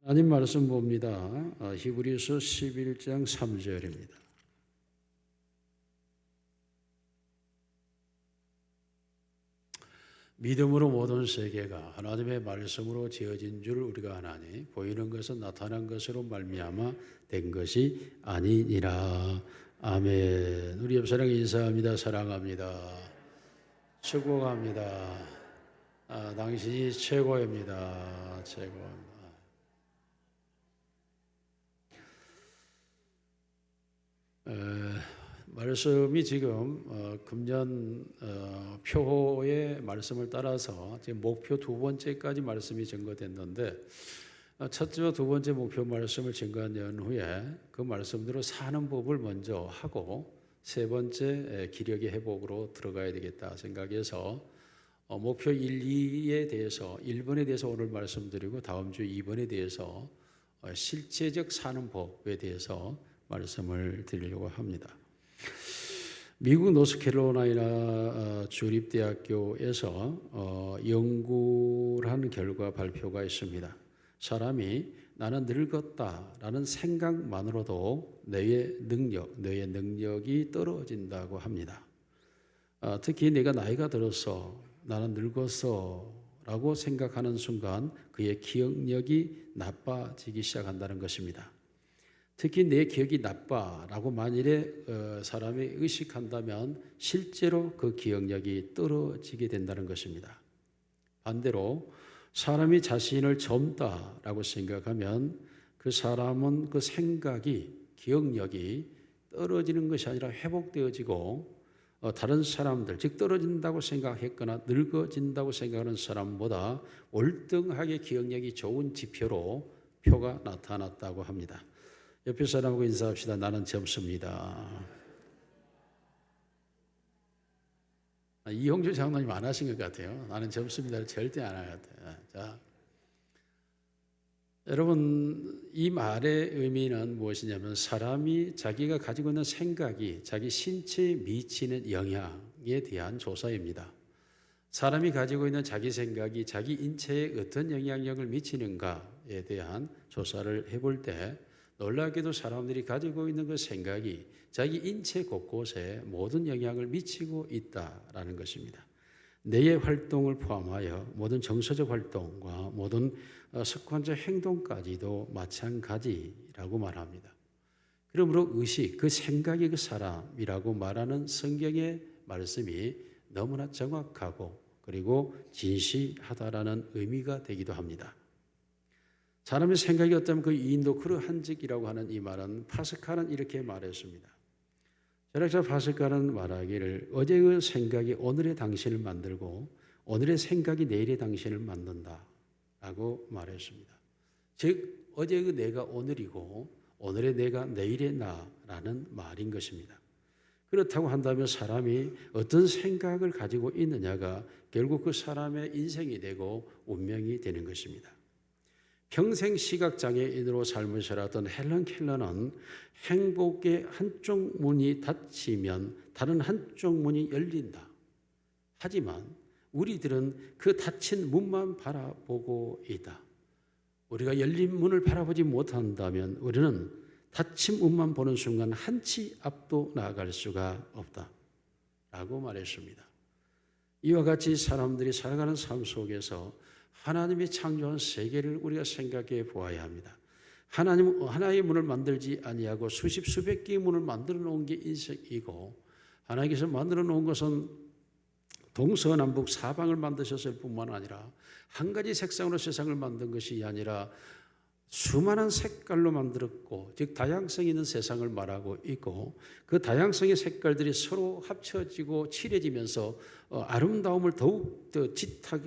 하나님 말씀 봅니다. 히브리서 11장 3절입니다. 믿음으로 모든 세계가 하나님의 말씀으로 지어진 줄 우리가 아나니 보이는 것은 나타난 것으로 말미암아 된 것이 아니니라. 아멘. 우리 옆 사람 인사합니다. 사랑합니다. 축복합니다. 당신이 최고입니다. 최고입니다. 말씀이 지금 금년 표의 말씀을 따라서 지금 목표 두 번째까지 말씀이 증거됐는데 첫째와 두 번째 목표 말씀을 증거한 후에 그 말씀대로 사는 법을 먼저 하고 세 번째 기력의 회복으로 들어가야 되겠다 생각해서 목표 1, 2에 대해서 1번에 대해서 오늘 말씀드리고 다음 주 2번에 대해서 실제적 사는 법에 대해서 말씀을 드리려고 합니다. 미국 노스캐롤라이나 주립대학교에서 연구를 한 결과 발표가 있습니다. 사람이 나는 늙었다라는 생각만으로도 뇌의 능력이 떨어진다고 합니다. 특히 내가 나이가 들어서 나는 늙었어 라고 생각하는 순간 그의 기억력이 나빠지기 시작한다는 것입니다. 특히 내 기억이 나빠라고 만일에 사람이 의식한다면 실제로 그 기억력이 떨어지게 된다는 것입니다. 반대로 사람이 자신을 젊다라고 생각하면 그 사람은 그 생각이 기억력이 떨어지는 것이 아니라 회복되어지고 다른 사람들, 즉 떨어진다고 생각했거나 늙어진다고 생각하는 사람보다 월등하게 기억력이 좋은 지표로 표가 나타났다고 합니다. 옆에 사람하고 인사합시다. 나는 젊습니다. 이홍주 장로님 안 하신 것 같아요. 나는 젊습니다를 절대 안 한 것 같아요. 자, 여러분 이 말의 의미는 무엇이냐면 사람이 자기가 가지고 있는 생각이 자기 신체에 미치는 영향에 대한 조사입니다. 사람이 가지고 있는 자기 생각이 자기 인체에 어떤 영향력을 미치는가에 대한 조사를 해볼 때 놀랍게도 사람들이 가지고 있는 그 생각이 자기 인체 곳곳에 모든 영향을 미치고 있다라는 것입니다. 뇌의 활동을 포함하여 모든 정서적 활동과 모든 습관적 행동까지도 마찬가지라고 말합니다. 그러므로 의식, 그 생각이 그 사람이라고 말하는 성경의 말씀이 너무나 정확하고 그리고 진실하다라는 의미가 되기도 합니다. 사람의 생각이 어쩌면 그 이인도 그러한직이라고 하는 이 말은 파스칼은 이렇게 말했습니다. 철학자 파스칼은 말하기를 어제의 그 생각이 오늘의 당신을 만들고 오늘의 생각이 내일의 당신을 만든다라고 말했습니다. 즉 어제의 그 내가 오늘이고 오늘의 내가 내일의 나라는 말인 것입니다. 그렇다고 한다면 사람이 어떤 생각을 가지고 있느냐가 결국 그 사람의 인생이 되고 운명이 되는 것입니다. 평생 시각장애인으로 삶을 살았던 헬런 켈러는 행복의 한쪽 문이 닫히면 다른 한쪽 문이 열린다. 하지만 우리들은 그 닫힌 문만 바라보고 있다. 우리가 열린 문을 바라보지 못한다면 우리는 닫힌 문만 보는 순간 한 치 앞도 나아갈 수가 없다. 라고 말했습니다. 이와 같이 사람들이 살아가는 삶 속에서 하나님이 창조한 세계를 우리가 생각해 보아야 합니다. 하나님은 하나의 문을 만들지 아니하고 수십 수백 개의 문을 만들어 놓은 게 인생이고 하나님께서 만들어 놓은 것은 동서남북 사방을 만드셨을 뿐만 아니라 한 가지 색상으로 세상을 만든 것이 아니라 수많은 색깔로 만들었고 즉 다양성이 있는 세상을 말하고 있고 그 다양성의 색깔들이 서로 합쳐지고 칠해지면서 아름다움을 더욱 더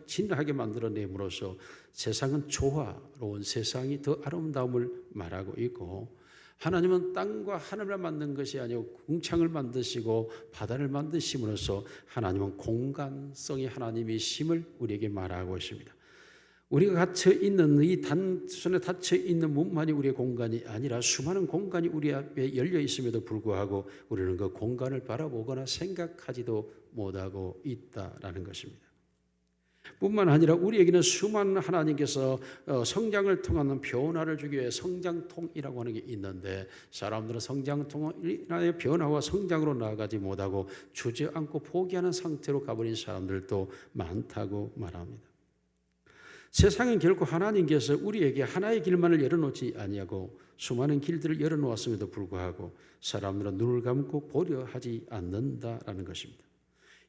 진하게 만들어냄으로써 세상은 조화로운 세상이 더 아름다움을 말하고 있고 하나님은 땅과 하늘을 만든 것이 아니고 궁창을 만드시고 바다를 만드심으로써 하나님은 공간성의 하나님이심을 우리에게 말하고 있습니다. 우리가 갇혀 있는 이 단순에 닫혀 있는 문만이 우리의 공간이 아니라 수많은 공간이 우리 앞에 열려 있음에도 불구하고 우리는 그 공간을 바라보거나 생각하지도 못하고 있다라는 것입니다. 뿐만 아니라 우리에게는 수많은 하나님께서 성장을 통한 변화를 주기 위해 성장통이라고 하는 게 있는데, 사람들은 성장통의 변화와 성장으로 나아가지 못하고 주저앉고 포기하는 상태로 가버린 사람들도 많다고 말합니다. 세상은 결코 하나님께서 우리에게 하나의 길만을 열어놓지 아니하고 수많은 길들을 열어놓았음에도 불구하고 사람들은 눈을 감고 보려 하지 않는다라는 것입니다.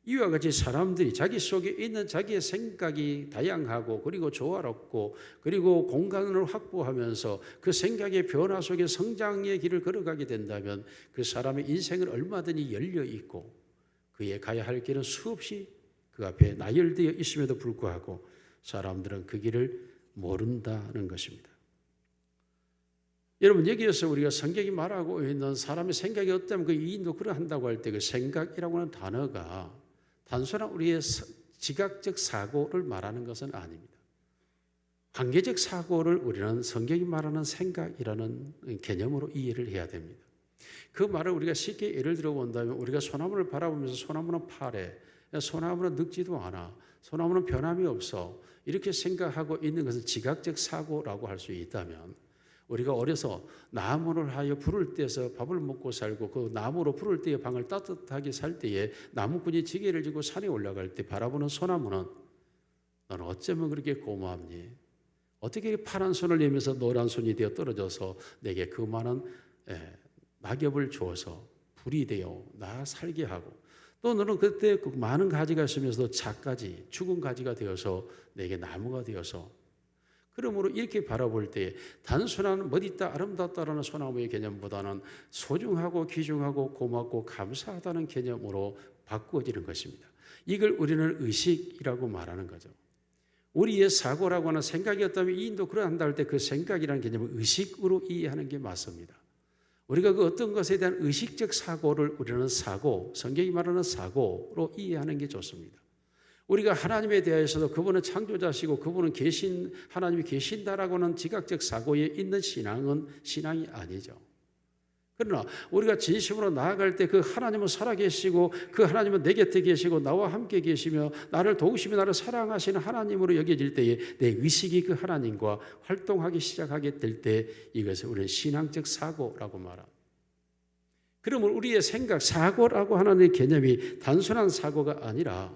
이와 같이 사람들이 자기 속에 있는 자기의 생각이 다양하고 그리고 조화롭고 그리고 공간을 확보하면서 그 생각의 변화 속에 성장의 길을 걸어가게 된다면 그 사람의 인생은 얼마든지 열려 있고 그에 가야 할 길은 수없이 그 앞에 나열되어 있음에도 불구하고 사람들은 그 길을 모른다는 것입니다. 여러분, 여기에서 우리가 성경이 말하고 있는 사람의 생각이 어때면 그 이인도 그러한다고 할 때 그 생각이라고 하는 단어가 단순한 우리의 지각적 사고를 말하는 것은 아닙니다. 관계적 사고를 우리는 성경이 말하는 생각이라는 개념으로 이해를 해야 됩니다. 그 말을 우리가 쉽게 예를 들어 본다면 우리가 소나무를 바라보면서 소나무는 파래, 소나무는 늙지도 않아, 소나무는 변함이 없어 이렇게 생각하고 있는 것은 지각적 사고라고 할 수 있다면, 우리가 어려서 나무를 하여 불을 떼서 밥을 먹고 살고 그 나무로 불을 떼어 방을 따뜻하게 살 때에 나무꾼이 지게를 지고 산에 올라갈 때 바라보는 소나무는 너는 어쩌면 그렇게 고마웠니? 어떻게 파란 손을 내면서 노란 손이 되어 떨어져서 내게 그 많은 낙엽을 주어서 불이 되어 나 살게 하고, 또 너는 그때 그 많은 가지가 있으면서도 작가지 죽은 가지가 되어서 내게 나무가 되어서, 그러므로 이렇게 바라볼 때 단순한 멋있다 아름답다라는 소나무의 개념보다는 소중하고 귀중하고 고맙고 감사하다는 개념으로 바꾸어지는 것입니다. 이걸 우리는 의식이라고 말하는 거죠. 우리의 사고라고 하는 생각이었다면 이인도 그러한다 할 때 그 생각이라는 개념을 의식으로 이해하는 게 맞습니다. 우리가 그 어떤 것에 대한 의식적 사고를 우리는 사고, 성경이 말하는 사고로 이해하는 게 좋습니다. 우리가 하나님에 대해서도 그분은 창조자시고 그분은 하나님이 계신다라고 하는 지각적 사고에 있는 신앙은 신앙이 아니죠. 그러나 우리가 진심으로 나아갈 때 그 하나님은 살아계시고 그 하나님은 내 곁에 계시고 나와 함께 계시며 나를 도우시며 나를 사랑하시는 하나님으로 여겨질 때에 내 의식이 그 하나님과 활동하기 시작하게 될 때 이것을 우리는 신앙적 사고라고 말합니다. 그러면 우리의 생각, 사고라고 하는 개념이 단순한 사고가 아니라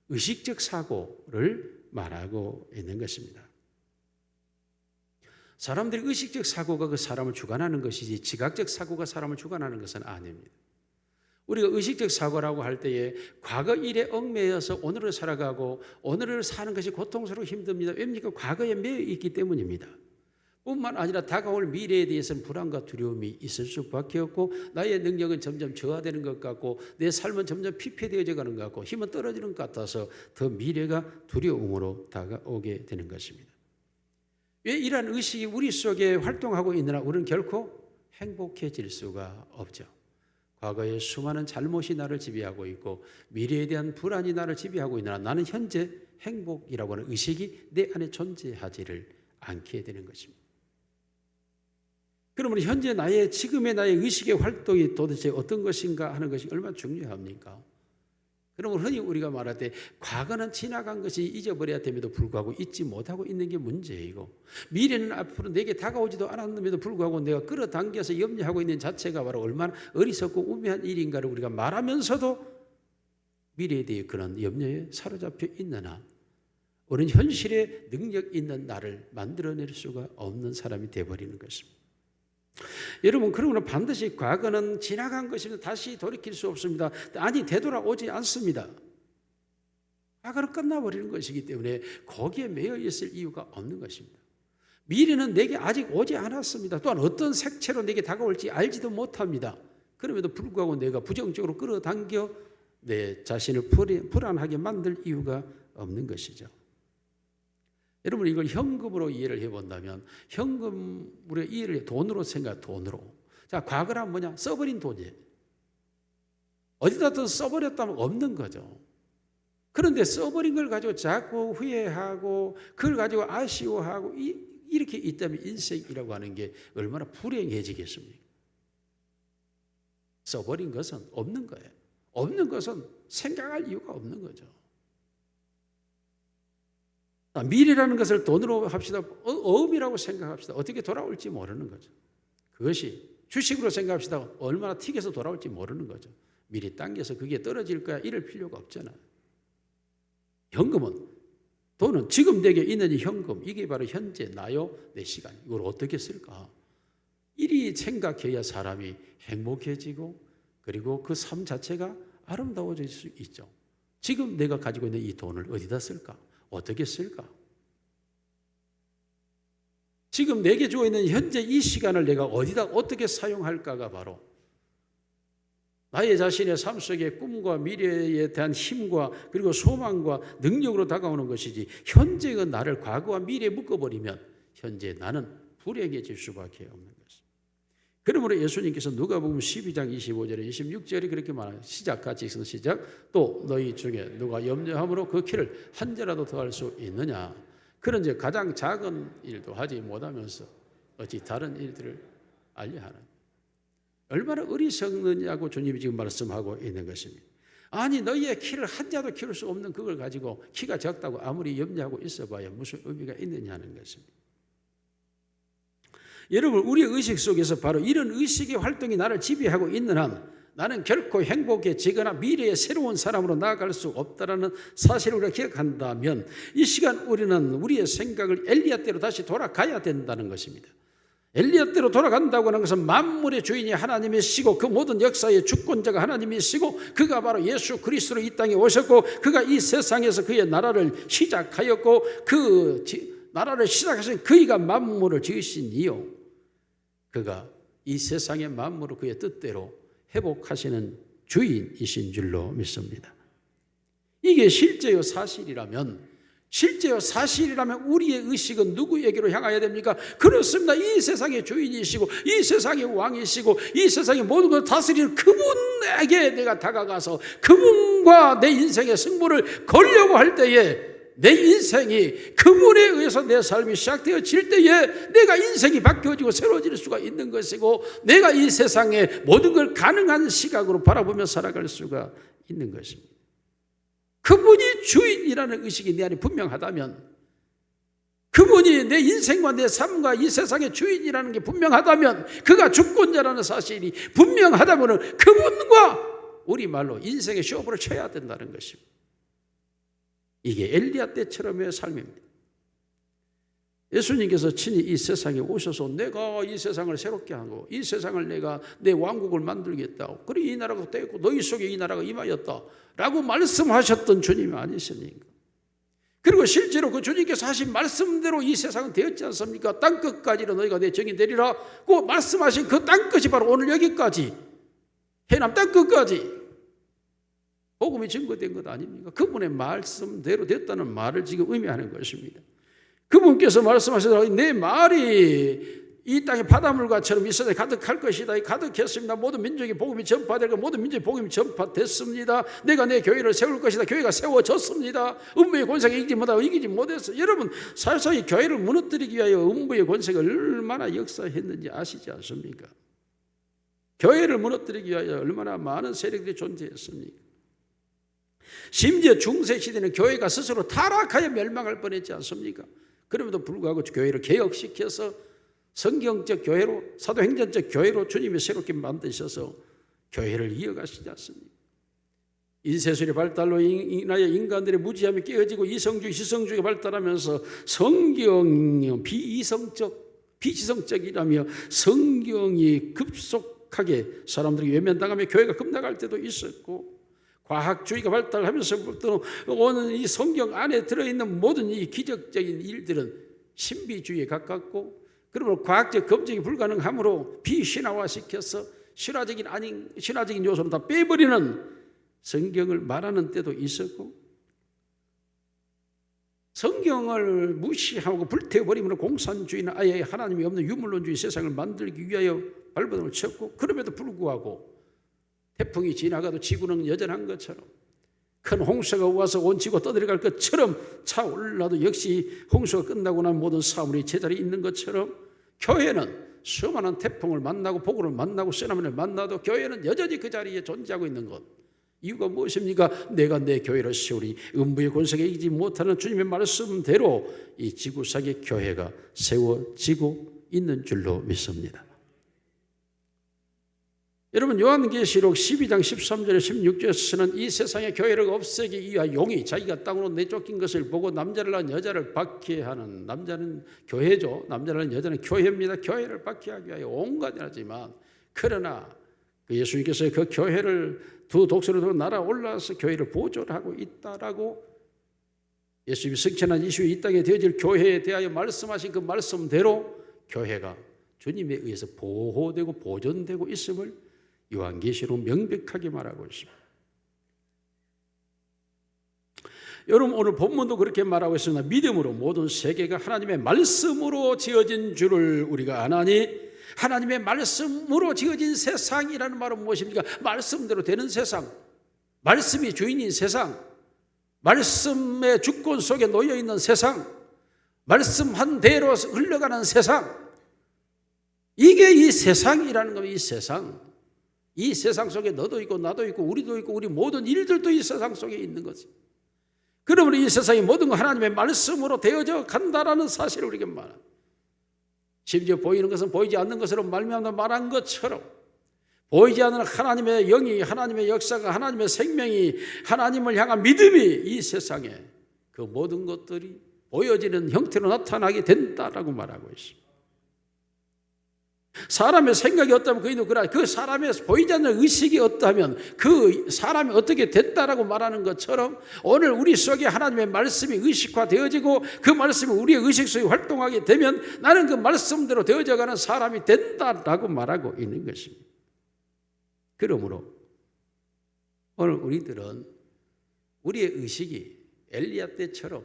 의식적 사고를 말하고 있는 것입니다. 사람들이 의식적 사고가 그 사람을 주관하는 것이지 지각적 사고가 사람을 주관하는 것은 아닙니다. 우리가 의식적 사고라고 할 때에 과거 일에 얽매여서 오늘을 살아가고 오늘을 사는 것이 고통스럽고 힘듭니다. 왜입니까? 과거에 매여 있기 때문입니다. 뿐만 아니라 다가올 미래에 대해서는 불안과 두려움이 있을 수밖에 없고 나의 능력은 점점 저하되는 것 같고 내 삶은 점점 피폐되어져 가는 것 같고 힘은 떨어지는 것 같아서 더 미래가 두려움으로 다가오게 되는 것입니다. 왜 이러한 의식이 우리 속에 활동하고 있느냐? 우리는 결코 행복해질 수가 없죠. 과거에 수많은 잘못이 나를 지배하고 있고 미래에 대한 불안이 나를 지배하고 있느냐? 나는 현재 행복이라고 하는 의식이 내 안에 존재하지를 않게 되는 것입니다. 그러면 현재 지금의 나의 의식의 활동이 도대체 어떤 것인가 하는 것이 얼마나 중요합니까? 그러면 흔히 우리가 말할 때 과거는 지나간 것이 잊어버려야 됨에도 불구하고 잊지 못하고 있는 게 문제이고 미래는 앞으로 내게 다가오지도 않았음에도 불구하고 내가 끌어당겨서 염려하고 있는 자체가 바로 얼마나 어리석고 우매한 일인가를 우리가 말하면서도 미래에 대해 그런 염려에 사로잡혀 있느냐? 우리는 현실에 능력 있는 나를 만들어낼 수가 없는 사람이 되어버리는 것입니다. 여러분, 그러면 반드시 과거는 지나간 것입니다. 다시 돌이킬 수 없습니다. 아니, 되돌아오지 않습니다. 과거는 끝나버리는 것이기 때문에 거기에 매여 있을 이유가 없는 것입니다. 미래는 내게 아직 오지 않았습니다. 또한 어떤 색채로 내게 다가올지 알지도 못합니다. 그럼에도 불구하고 내가 부정적으로 끌어당겨 내 자신을 불안하게 만들 이유가 없는 것이죠. 여러분, 이걸 현금으로 이해를 해본다면 현금 우리가 이해를 돈으로 돈으로. 자, 과거란 뭐냐? 써버린 돈이에요. 어디다 써버렸다면 없는 거죠. 그런데 써버린 걸 가지고 자꾸 후회하고 그걸 가지고 아쉬워하고 이렇게 있다면 인생이라고 하는 게 얼마나 불행해지겠습니까? 써버린 것은 없는 거예요. 없는 것은 생각할 이유가 없는 거죠. 미래라는 것을 돈으로 합시다. 어음이라고 생각합시다. 어떻게 돌아올지 모르는 거죠. 그것이 주식으로 생각합시다. 얼마나 튀겨서 돌아올지 모르는 거죠. 미리 당겨서 그게 떨어질 거야 이럴 필요가 없잖아요. 현금은, 돈은 지금 내게 있는 이 현금, 이게 바로 현재 나요, 내 시간. 이걸 어떻게 쓸까? 이리 생각해야 사람이 행복해지고 그리고 그 삶 자체가 아름다워질 수 있죠. 지금 내가 가지고 있는 이 돈을 어디다 쓸까? 어떻게 쓸까? 지금 내게 주어 있는 현재 이 시간을 내가 어디다 어떻게 사용할까가 바로 나의 자신의 삶 속의 꿈과 미래에 대한 힘과 그리고 소망과 능력으로 다가오는 것이지, 현재가 나를 과거와 미래에 묶어버리면 현재 나는 불행해질 수밖에 없는 것입니다. 그러므로 예수님께서 누가복음 12장 25절에 26절에 그렇게 말해요. 시작, 같이 읽습니다. 시작. 또 너희 중에 누가 염려함으로 그 키를 한 자라도 더할 수 있느냐? 그런즉 가장 작은 일도 하지 못하면서 어찌 다른 일들을 알려 하느냐? 얼마나 어리석느냐고 주님이 지금 말씀하고 있는 것입니다. 아니, 너희의 키를 한 자도 키울 수 없는 그걸 가지고 키가 작다고 아무리 염려하고 있어봐야 무슨 의미가 있느냐는 것입니다. 여러분, 우리의 의식 속에서 바로 이런 의식의 활동이 나를 지배하고 있는 한 나는 결코 행복해지거나 미래의 새로운 사람으로 나아갈 수 없다는 사실을 우리가 기억한다면 이 시간 우리는 우리의 생각을 엘리야 때로 다시 돌아가야 된다는 것입니다. 엘리야 때로 돌아간다고 하는 것은 만물의 주인이 하나님이시고 그 모든 역사의 주권자가 하나님이시고 그가 바로 예수 그리스도로 이 땅에 오셨고 그가 이 세상에서 그의 나라를 시작하였고 그 나라를 시작하신 그이가 만물을 지으신 이요, 그가 이 세상의 만물을 그의 뜻대로 회복하시는 주인이신 줄로 믿습니다. 이게 실제요 사실이라면 우리의 의식은 누구에게로 향해야 됩니까? 그렇습니다. 이 세상의 주인이시고 이 세상의 왕이시고 이 세상의 모든 것을 다스리는 그분에게 내가 다가가서 그분과 내 인생의 승부를 걸려고 할 때에 내 인생이 그분에 의해서 내 삶이 시작되어질 때에 내가 인생이 바뀌어지고 새로워질 수가 있는 것이고 내가 이 세상에 모든 걸 가능한 시각으로 바라보며 살아갈 수가 있는 것입니다. 그분이 주인이라는 의식이 내 안에 분명하다면, 그분이 내 인생과 내 삶과 이 세상의 주인이라는 게 분명하다면, 그가 주권자라는 사실이 분명하다면 그분과 우리말로 인생의 쇼부를 쳐야 된다는 것입니다. 이게 엘리야 때처럼의 삶입니다. 예수님께서 친히 이 세상에 오셔서 내가 이 세상을 새롭게 하고 이 세상을 내가 내 왕국을 만들겠다고, 그리고 이 나라가 되고 너희 속에 이 나라가 임하였다 라고 말씀하셨던 주님이 아니십니까? 그리고 실제로 그 주님께서 하신 말씀대로 이 세상은 되었지 않습니까? 땅끝까지로 너희가 내 정이 되리라 그 말씀하신 그 땅끝이 바로 오늘 여기까지 해남 땅끝까지 복음이 증거된 것 아닙니까? 그분의 말씀대로 됐다는 말을 지금 의미하는 것입니다. 그분께서 말씀하시더라고요. 내 말이 이 땅의 바닷물과처럼 이 세상에 가득할 것이다. 가득했습니다. 모든 민족이 복음이 전파되고 모든 민족이 복음이 전파됐습니다. 내가 내 교회를 세울 것이다. 교회가 세워졌습니다. 음부의 권세가 이기지 못하고 이기지 못했어요. 여러분, 사실상 교회를 무너뜨리기 위하여 음부의 권세가 얼마나 역사했는지 아시지 않습니까? 교회를 무너뜨리기 위하여 얼마나 많은 세력들이 존재했습니까? 심지어 중세시대는 교회가 스스로 타락하여 멸망할 뻔했지 않습니까? 그럼에도 불구하고 교회를 개혁시켜서 성경적 교회로, 사도행전적 교회로 주님이 새롭게 만드셔서 교회를 이어가시지 않습니까? 인쇄술의 발달로 인하여 인간들의 무지함이 깨어지고 이성주의, 시성주의가 발달하면서 성경이 비지성적이라며 성경이 급속하게 사람들이 외면당하며 교회가 급락할 때도 있었고, 과학주의가 발달하면서부터 오는 이 성경 안에 들어있는 모든 이 기적적인 일들은 신비주의에 가깝고, 그러면 과학적 검증이 불가능하므로 비신화화시켜서 신화적인 요소를 다 빼버리는 성경을 말하는 때도 있었고, 성경을 무시하고 불태워버리면 공산주의나 아예 하나님이 없는 유물론주의 세상을 만들기 위하여 발버둥을 쳤고, 그럼에도 불구하고 태풍이 지나가도 지구는 여전한 것처럼, 큰 홍수가 와서 온 지구가 떠내려갈 것처럼 차올라도 역시 홍수가 끝나고 난 모든 사물이 제자리에 있는 것처럼, 교회는 수많은 태풍을 만나고 폭우를 만나고 쓰나미를 만나도 교회는 여전히 그 자리에 존재하고 있는 것, 이유가 무엇입니까? 내가 내 교회를 세우리 음부의 권세가 이기지 못하는 주님의 말씀대로 이 지구상의 교회가 세워지고 있는 줄로 믿습니다. 여러분, 요한계시록 12장 13절에 16절에서는 이 세상의 교회를 없애기 위하여 용이 자기가 땅으로 내쫓긴 것을 보고 남자를 낳은 여자를 박해하는, 남자는 교회죠. 남자를 낳은 여자는 교회입니다. 교회를 박해하기 위하여 온갖 일하지만, 그러나 그 예수님께서 그 교회를 두 독수리로 날아올라서 교회를 보존하고 있다라고 예수님이 승천한 이후에 이 땅에 되어질 교회에 대하여 말씀하신 그 말씀대로 교회가 주님에 의해서 보호되고 보존되고 있음을 요한계시록 명백하게 말하고 있습니다. 여러분, 오늘 본문도 그렇게 말하고 있습니다. 믿음으로 모든 세계가 하나님의 말씀으로 지어진 줄을 우리가 아나니, 하나님의 말씀으로 지어진 세상이라는 말은 무엇입니까? 말씀대로 되는 세상, 말씀이 주인인 세상, 말씀의 주권 속에 놓여있는 세상, 말씀한 대로 흘러가는 세상, 이게 이 세상이라는 겁니다. 이 세상 속에 너도 있고 나도 있고 우리도 있고 우리 모든 일들도 이 세상 속에 있는 거지. 그러므로 이 세상이 모든 거 하나님의 말씀으로 되어져 간다라는 사실을 우리에게 말합니다. 심지어 보이는 것은 보이지 않는 것으로 말미암아 말한 것처럼 보이지 않는 하나님의 영이, 하나님의 역사가, 하나님의 생명이, 하나님을 향한 믿음이 이 세상에 그 모든 것들이 보여지는 형태로 나타나게 된다라고 말하고 있습니다. 사람의 생각이 어떠하면 그이도 그러나 그 사람의 보이지 않는 의식이 어떠하면 그 사람이 어떻게 됐다라고 말하는 것처럼 오늘 우리 속에 하나님의 말씀이 의식화되어지고 그 말씀이 우리의 의식 속에 활동하게 되면 나는 그 말씀대로 되어져가는 사람이 된다라고 말하고 있는 것입니다. 그러므로 오늘 우리들은 우리의 의식이 엘리야 때처럼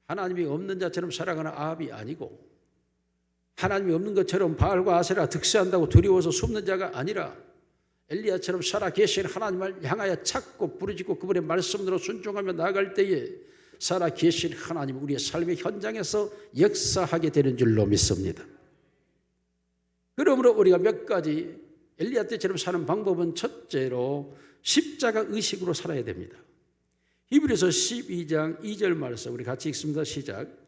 하나님이 없는 자처럼 살아가는 아합이 아니고 하나님이 없는 것처럼 바알과 아세라 득세한다고 두려워서 숨는 자가 아니라 엘리야처럼 살아 계신 하나님을 향하여 찾고 부르짖고 그분의 말씀대로 순종하며 나아갈 때에 살아 계신 하나님 우리의 삶의 현장에서 역사하게 되는 줄로 믿습니다. 그러므로 우리가 몇 가지 엘리야 때처럼 사는 방법은 첫째로 십자가 의식으로 살아야 됩니다. 히브리서 12장 2절 말씀 우리 같이 읽습니다. 시작.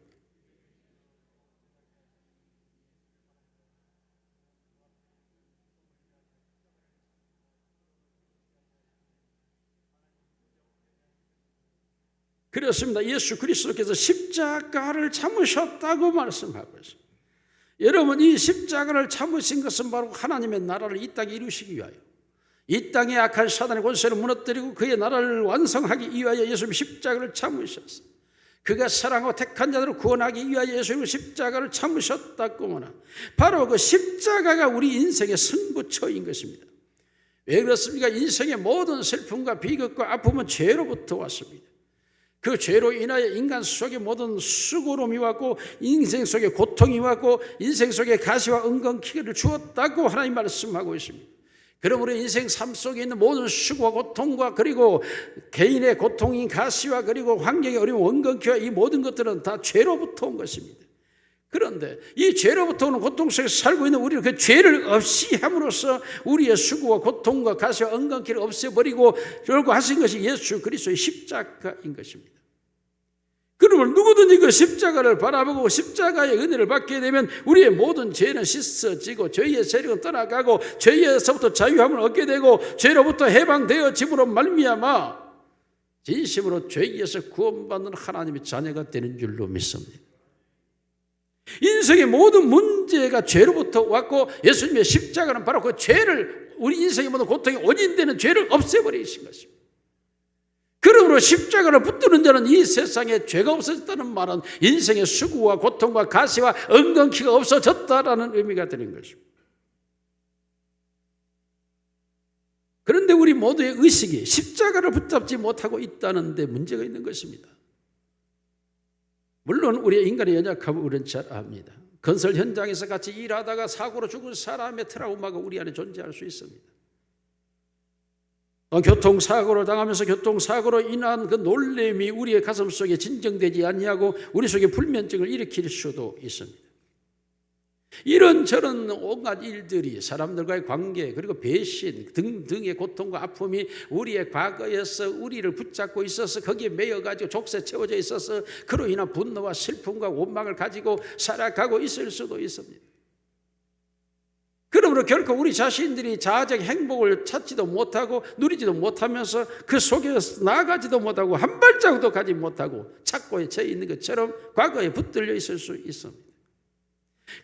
그렇습니다. 예수 그리스도께서 십자가를 참으셨다고 말씀하고 있습니다. 여러분, 이 십자가를 참으신 것은 바로 하나님의 나라를 이 땅에 이루시기 위하여 이 땅의 악한 사단의 권세를 무너뜨리고 그의 나라를 완성하기 위하여 예수님 십자가를 참으셨어요. 그가 사랑하고 택한 자들을 구원하기 위하여 예수님은 십자가를 참으셨다고나 바로 그 십자가가 우리 인생의 승부처인 것입니다. 왜 그렇습니까? 인생의 모든 슬픔과 비극과 아픔은 죄로부터 왔습니다. 그 죄로 인하여 인간 속에 모든 수고로움이 왔고 인생 속에 고통이 왔고 인생 속에 가시와 은근키를 주었다고 하나님 말씀하고 있습니다. 그러므로 인생 삶 속에 있는 모든 수고와 고통과 그리고 개인의 고통인 가시와 그리고 환경의 어려운 은근키와 이 모든 것들은 다 죄로부터 온 것입니다. 그런데 이 죄로부터 오는 고통 속에서 살고 있는 우리는 그 죄를 없이 함으로써 우리의 수고와 고통과 가시와 은근키를 없애버리고 결국 하신 것이 예수 그리스도의 십자가인 것입니다. 그러면 누구든지 그 십자가를 바라보고 십자가의 은혜를 받게 되면 우리의 모든 죄는 씻어지고 죄의 세력은 떠나가고 죄에서부터 자유함을 얻게 되고 죄로부터 해방되어짐으로 말미암아 진심으로 죄에서 구원받는 하나님의 자녀가 되는 줄로 믿습니다. 인생의 모든 문제가 죄로부터 왔고 예수님의 십자가는 바로 그 죄를 우리 인생의 모든 고통의 원인되는 죄를 없애버리신 것입니다. 그러므로 십자가를 붙드는 자는 이 세상에 죄가 없어졌다는 말은 인생의 수고와 고통과 가시와 은근키가 없어졌다라는 의미가 되는 것입니다. 그런데 우리 모두의 의식이 십자가를 붙잡지 못하고 있다는 데 문제가 있는 것입니다. 물론 우리의 인간의 연약함을 우리는 잘 압니다. 건설 현장에서 같이 일하다가 사고로 죽은 사람의 트라우마가 우리 안에 존재할 수 있습니다. 교통사고를 당하면서 교통사고로 인한 그 놀램이 우리의 가슴 속에 진정되지 아니하고 우리 속에 불면증을 일으킬 수도 있습니다. 이런저런 온갖 일들이 사람들과의 관계 그리고 배신 등등의 고통과 아픔이 우리의 과거에서 우리를 붙잡고 있어서 거기에 매여가지고 족쇄 채워져 있어서 그로 인한 분노와 슬픔과 원망을 가지고 살아가고 있을 수도 있습니다. 그러므로 결코 우리 자신들이 자아적 행복을 찾지도 못하고 누리지도 못하면서 그 속에서 나아가지도 못하고 한 발자국도 가지 못하고 착고에 처해 있는 것처럼 과거에 붙들려 있을 수 있습니다.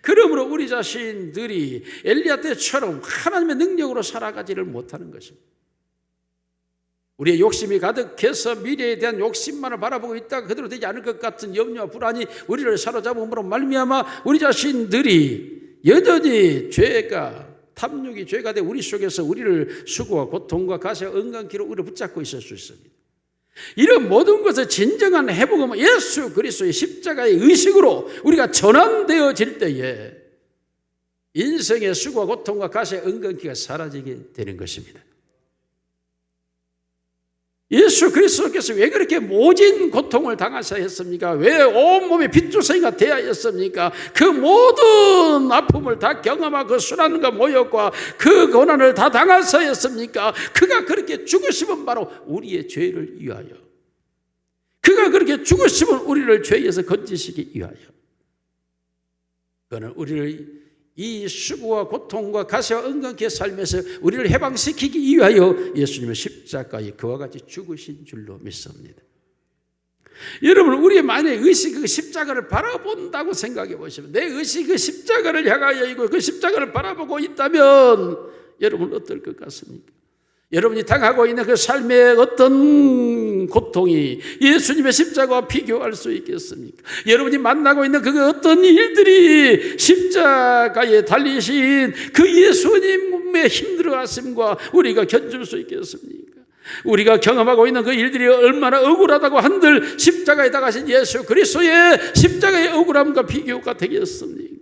그러므로 우리 자신들이 엘리야 때처럼 하나님의 능력으로 살아가지를 못하는 것입니다. 우리의 욕심이 가득해서 미래에 대한 욕심만을 바라보고 있다가 그대로 되지 않을 것 같은 염려와 불안이 우리를 사로잡음으로 말미암아 우리 자신들이 여전히 탐욕이 죄가 돼 우리 속에서 우리를 수고와 고통과 가시와 은강기로 우리를 붙잡고 있을 수 있습니다. 이런 모든 것의 진정한 회복은 예수 그리스도의 십자가의 의식으로 우리가 전환되어질 때에 인생의 수고와 고통과 가시와 은근기가 사라지게 되는 것입니다. 예수 그리스도께서 왜 그렇게 모진 고통을 당하셔야 했습니까? 왜 온몸에 핏주성이가 되어야 했습니까? 그 모든 아픔을 다 경험하고 그 수난과 모욕과 그 고난을 다 당하셔야 했습니까? 그가 그렇게 죽으심은 바로 우리의 죄를 위하여, 그가 그렇게 죽으심은 우리를 죄에서 건지시기 위하여, 그는 우리를 이 수고와 고통과 가시와 은근기의 삶에서 우리를 해방시키기 위하여 예수님의 십자가에 그와 같이 죽으신 줄로 믿습니다. 여러분, 우리의 만약에 의식이 그 십자가를 바라본다고 생각해 보시면, 내 의식이 그 십자가를 향하여 있고 그 십자가를 바라보고 있다면 여러분 어떨 것 같습니까? 여러분이 당하고 있는 그 삶의 어떤 고통이 예수님의 십자가와 비교할 수 있겠습니까? 여러분이 만나고 있는 그 어떤 일들이 십자가에 달리신 그 예수님의 힘들어하심과 우리가 견줄 수 있겠습니까? 우리가 경험하고 있는 그 일들이 얼마나 억울하다고 한들 십자가에 다가신 예수 그리스도의 십자가의 억울함과 비교가 되겠습니까?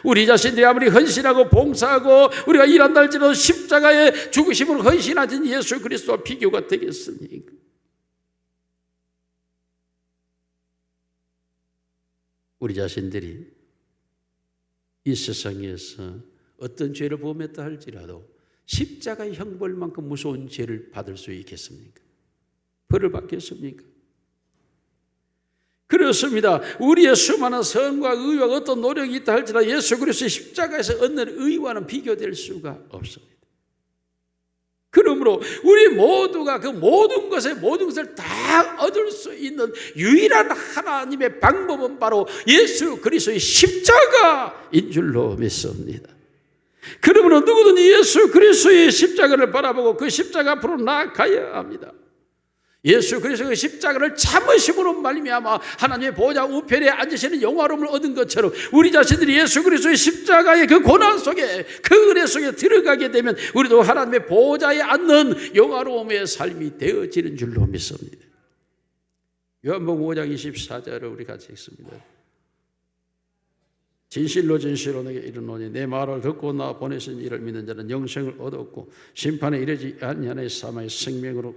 우리 자신들이 아무리 헌신하고 봉사하고 우리가 일한다 할지라도 십자가의 죽으심으로 헌신하신 예수 그리스도와 비교가 되겠습니까? 우리 자신들이 이 세상에서 어떤 죄를 범했다 할지라도 십자가의 형벌만큼 무서운 죄를 받을 수 있겠습니까? 벌을 받겠습니까? 그렇습니다. 우리의 수많은 선과 의와 어떤 노력이 있다 할지라도 예수 그리스도의 십자가에서 얻는 의와는 비교될 수가 없습니다. 그러므로 우리 모두가 그 모든 것을 다 얻을 수 있는 유일한 하나님의 방법은 바로 예수 그리스도의 십자가인 줄로 믿습니다. 그러므로 누구든지 예수 그리스도의 십자가를 바라보고 그 십자가 앞으로 나아가야 합니다. 예수 그리스도의 십자가를 참으심으로 말미암아 하나님의 보좌 우편에 앉으시는 영화로움을 얻은 것처럼 우리 자신들이 예수 그리스도의 십자가의 그 고난 속에, 그 은혜 속에 들어가게 되면 우리도 하나님의 보좌에 앉는 영화로움의 삶이 되어지는 줄로 믿습니다. 요한복음 5장 24절을 우리 같이 읽습니다. 진실로 진실로 내게 이르노니 내 말을 듣고 나 보내신 이를 믿는 자는 영생을 얻었고 심판에 이르지 아니하나니 사망의 생명으로.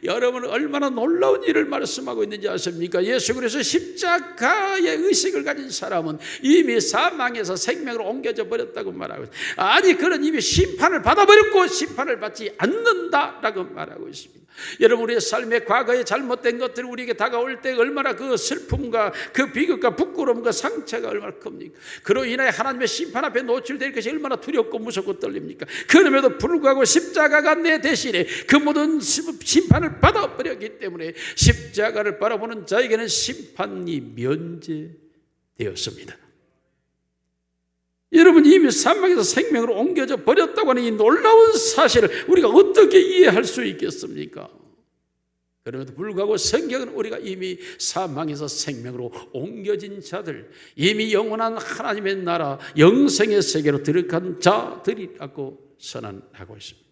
여러분 얼마나 놀라운 일을 말씀하고 있는지 아십니까? 예수 그리스도 십자가의 의식을 가진 사람은 이미 사망에서 생명으로 옮겨져 버렸다고 말하고 있습니다. 아니, 그런 이미 심판을 받아버렸고 심판을 받지 않는다라고 말하고 있습니다. 여러분, 우리의 삶의 과거에 잘못된 것들이 우리에게 다가올 때 얼마나 그 슬픔과 그 비극과 부끄러움과 상처가 얼마나 큽니까? 그로 인하여 하나님의 심판 앞에 노출될 것이 얼마나 두렵고 무섭고 떨립니까? 그럼에도 불구하고 십자가가 내 대신에 그 모든 심판을 받아버렸기 때문에 십자가를 바라보는 자에게는 심판이 면제되었습니다. 여러분, 이미 사망에서 생명으로 옮겨져 버렸다고 하는 이 놀라운 사실을 우리가 어떻게 이해할 수 있겠습니까? 그럼에도 불구하고 성경은 우리가 이미 사망에서 생명으로 옮겨진 자들, 이미 영원한 하나님의 나라 영생의 세계로 들어간 자들이라고 선언하고 있습니다.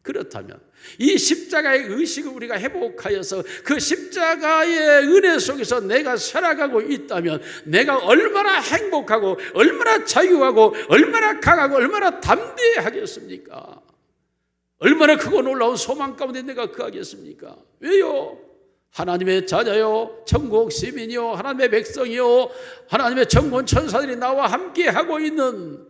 그렇다면 이 십자가의 의식을 우리가 회복하여서 그 십자가의 은혜 속에서 내가 살아가고 있다면 내가 얼마나 행복하고 얼마나 자유하고 얼마나 강하고 얼마나 담대하겠습니까? 얼마나 크고 놀라운 소망 가운데 내가 거하겠습니까? 왜요? 하나님의 자녀요, 천국 시민이요, 하나님의 백성이요, 하나님의 천군 천사들이 나와 함께하고 있는,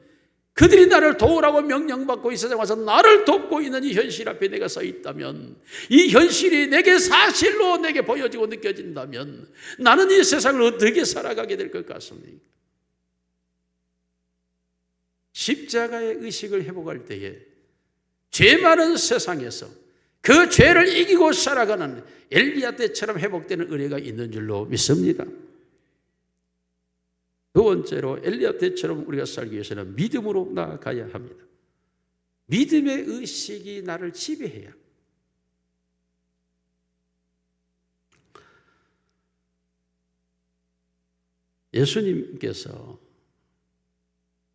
그들이 나를 도우라고 명령받고 이 세상에 와서 나를 돕고 있는 이 현실 앞에 내가 서 있다면, 이 현실이 내게 사실로 내게 보여지고 느껴진다면 나는 이 세상을 어떻게 살아가게 될 것 같습니까? 십자가의 의식을 회복할 때에 죄 많은 세상에서 그 죄를 이기고 살아가는 엘리야 때처럼 회복되는 은혜가 있는 줄로 믿습니다. 두 번째로, 엘리야 때처럼 우리가 살기 위해서는 믿음으로 나아가야 합니다. 믿음의 의식이 나를 지배해야. 예수님께서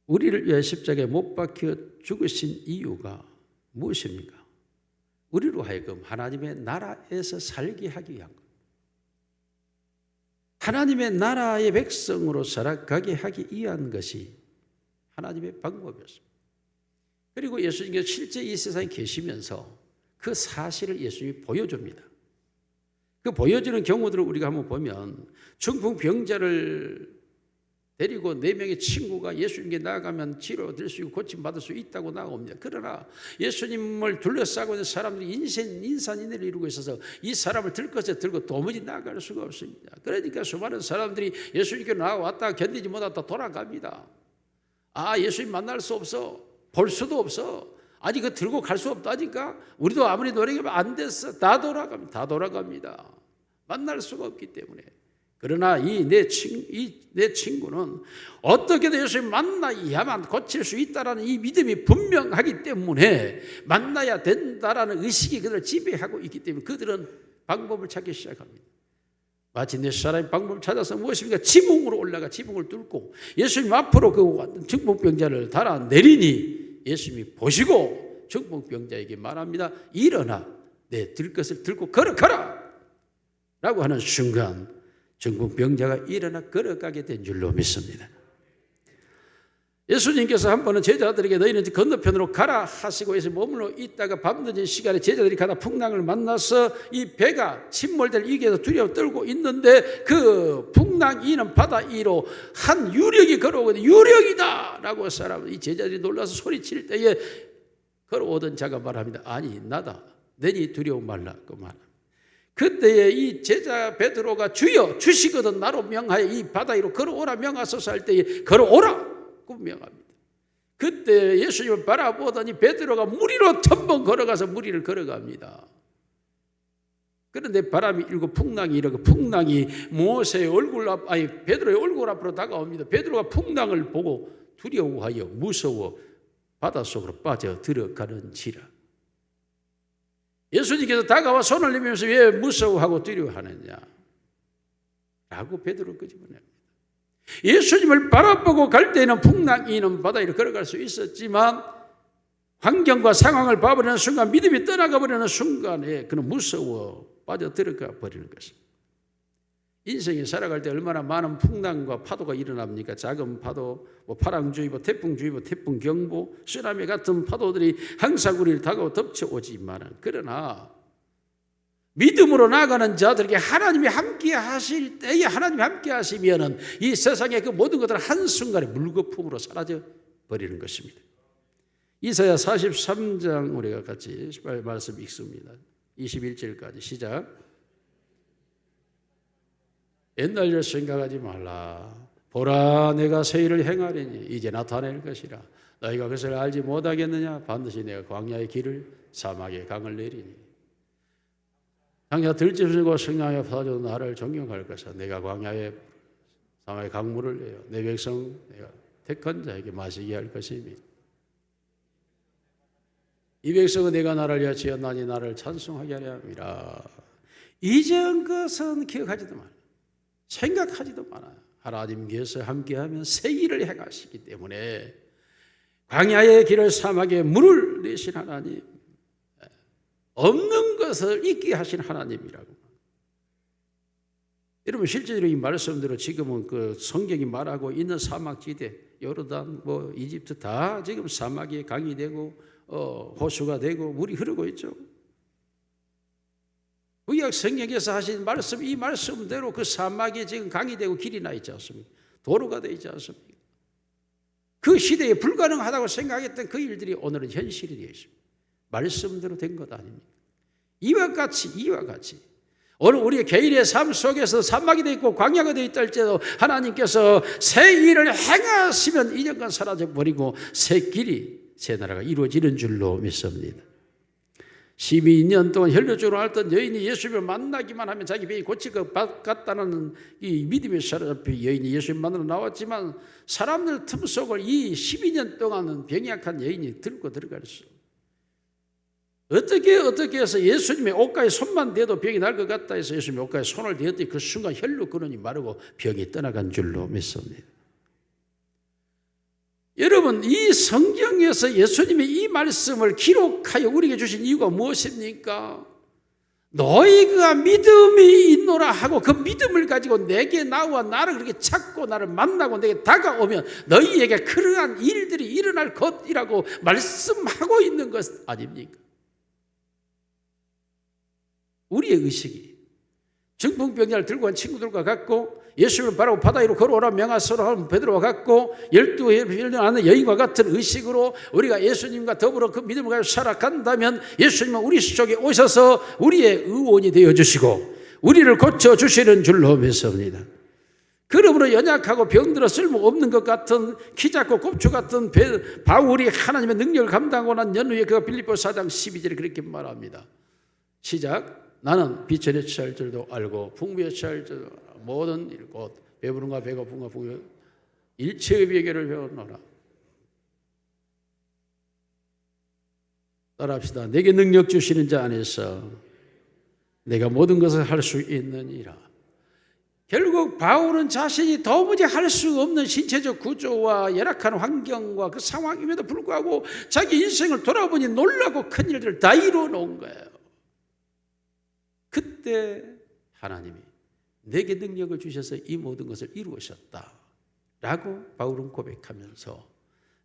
우리를 위해 십자가에 못 박혀 죽으신 이유가 무엇입니까? 우리로 하여금 하나님의 나라에서 살게 하기 위한 것. 하나님의 나라의 백성으로 살아가게 하기 위한 것이 하나님의 방법이었습니다. 그리고 예수님께서 실제 이 세상에 계시면서 그 사실을 예수님이 보여줍니다. 그 보여주는 경우들을 우리가 한번 보면, 중풍병자를 데리고 4명의 친구가 예수님께 나아가면 치료될 수 있고 고침받을 수 있다고 나옵니다. 그러나 예수님을 둘러싸고 있는 사람들이 인산인해를 이루고 있어서 이 사람을 들것에 들고 도무지 나아갈 수가 없습니다. 그러니까 수많은 사람들이 예수님께 나왔다가 견디지 못하다 돌아갑니다. 아, 예수님 만날 수 없어, 볼 수도 없어, 아니 그 들고 갈 수 없다니까, 우리도 아무리 노력해도 안 됐어, 다 돌아갑니다. 만날 수가 없기 때문에. 그러나 내 친구는 어떻게든 예수님 만나야만 고칠 수 있다라는 이 믿음이 분명하기 때문에 만나야 된다라는 의식이 그들을 지배하고 있기 때문에 그들은 방법을 찾기 시작합니다. 마치 내 사람이 방법을 찾아서 무엇입니까? 지붕으로 올라가 지붕을 뚫고 예수님 앞으로 그 중풍병자를 달아내리니 예수님이 보시고 중풍병자에게 말합니다. 일어나 내 들것을 들고 걸어가라 라고 하는 순간 중풍병자가 일어나 걸어가게 된 줄로 믿습니다. 예수님께서 한 번은 제자들에게 너희는 건너편으로 가라 하시고 해서 머물러 있다가 밤늦은 시간에 제자들이 가다 풍랑을 만나서 이 배가 침몰될 위기에서 두려워 떨고 있는데 그 풍랑 위는 바다 위로 한 유령이 걸어오거든. 유령이다 라고 이 제자들이 놀라서 소리칠 때에 걸어오던 자가 말합니다. 아니 나다, 너희 두려워 말라 그 말. 그때에 이 제자 베드로가 주여 주시거든 나로 명하여 이 바다 위로 걸어오라 명하소서 할 때에 걸어오라 그 명합니다. 그때 예수님을 바라보더니 베드로가 물 위로 텀벙 걸어가서 물 위를 걸어갑니다. 그런데 바람이 일고 풍랑이 일어나고 풍랑이 모세의 얼굴 앞, 아니 베드로의 얼굴 앞으로 다가옵니다. 베드로가 풍랑을 보고 두려워하여 무서워 바닷속으로 빠져 들어가는지라. 예수님께서 다가와 손을 내밀면서 왜 무서워하고 두려워하느냐 라고 베드로를 끄집어냅니다. 예수님을 바라보고 갈 때는 풍랑이는 바다 위로 걸어갈 수 있었지만 환경과 상황을 봐버리는 순간, 믿음이 떠나가 버리는 순간에 그는 무서워 빠져 들어가 버리는 것입니다. 인생이 살아갈 때 얼마나 많은 풍랑과 파도가 일어납니까? 작은 파도, 파랑주의보, 태풍주의보, 태풍경보, 쓰나미 같은 파도들이 항상 우리를 다가와 덮쳐오지만, 그러나 믿음으로 나아가는 자들에게 하나님이 함께 하실 때에 하나님이 함께 하시면은 이 세상의 그 모든 것들은 한순간에 물거품으로 사라져 버리는 것입니다. 이사야 43장 우리가 같이 말씀 읽습니다. 21절까지 시작. 옛날 일 생각하지 말라. 보라 내가 새 일을 행하리니 이제 나타낼 것이라. 너희가 그것을 알지 못하겠느냐? 반드시 내가 광야의 길을 사막의 강을 내리니 광야 들짐승과 성냥에 퍼져 나를 존경할 것이라. 내가 광야에 사막의 강물을 내어 내 백성 내가 택한 자에게 마시게 할 것이니 이 백성은 내가 나를 위하여 지었나니 나를 찬송하게 하려 함이라. 이전 것은 기억하지도 마라. 생각하지도 말아요. 하나님께서 함께하면 새 일을 행하시기 때문에 광야의 길을 사막에 물을 내신 하나님, 없는 것을 있게 하신 하나님이라고. 여러분 실제로 이 말씀대로 지금은 그 성경이 말하고 있는 사막지대, 요르단, 이집트 다 지금 사막이 강이 되고 호수가 되고 물이 흐르고 있죠. 구약 성경에서 하신 말씀, 이 말씀대로 그 사막에 지금 강이 되고 길이 나 있지 않습니까? 도로가 되어 있지 않습니까? 그 시대에 불가능하다고 생각했던 그 일들이 오늘은 현실이 되어 있습니다. 말씀대로 된 것 아닙니까? 이와 같이 오늘 우리의 개인의 삶 속에서 사막이 되어 있고 광야가 되어 있다 할지라도 하나님께서 새 일을 행하시면 2년간 사라져버리고 새 길이, 새 나라가 이루어지는 줄로 믿습니다. 12년 동안 혈류증으로 앓던 여인이 예수님을 만나기만 하면 자기 병이 고칠 것 같다는 이 믿음의 사람이 여인이 예수님을 만나러 나왔지만 사람들 틈 속을 이 12년 동안은 병이 약한 여인이 들고 들어갈 수 어떻게 해서 예수님의 옷가에 손만 대도 병이 날 것 같다 해서 예수님의 옷가에 손을 대었더니 그 순간 혈류 근원이 마르고 병이 떠나간 줄로 믿습니다. 여러분, 이 성경에서 예수님이 이 말씀을 기록하여 우리에게 주신 이유가 무엇입니까? 너희가 믿음이 있노라 하고 그 믿음을 가지고 내게 나와 나를 그렇게 찾고 나를 만나고 내게 다가오면 너희에게 그러한 일들이 일어날 것이라고 말씀하고 있는 것 아닙니까? 우리의 의식이 중풍병자를 들고 간 친구들과 같고 예수님을 바라고 바다 위로 걸어오라 명하소로 하는 베드로와 같고 12일 아는 여인과 같은 의식으로 우리가 예수님과 더불어 그 믿음을 가지고 살아간다면 예수님은 우리 속에 오셔서 우리의 의원이 되어주시고 우리를 고쳐주시는 줄로 믿습니다. 그러므로 연약하고 병들어 쓸모없는 것 같은 키 작고 곱추 같은 바울이 하나님의 능력을 감당하고 난 연후에 그가 빌립보 4장 12절에 그렇게 말합니다. 시작. 나는 빛에 취할 줄도 알고 풍부에 취할 줄도 모든 일 곧 배부름과 배고픔과 풍요 일체의 비결을 배웠노라. 따라합시다. 내게 능력 주시는 자 안에서 내가 모든 것을 할 수 있느니라. 결국 바울은 자신이 도무지 할 수 없는 신체적 구조와 열악한 환경과 그 상황임에도 불구하고 자기 인생을 돌아보니 놀라고 큰 일들을 다 이루어 놓은 거예요. 그때 하나님이 내게 능력을 주셔서 이 모든 것을 이루셨다 라고 바울은 고백하면서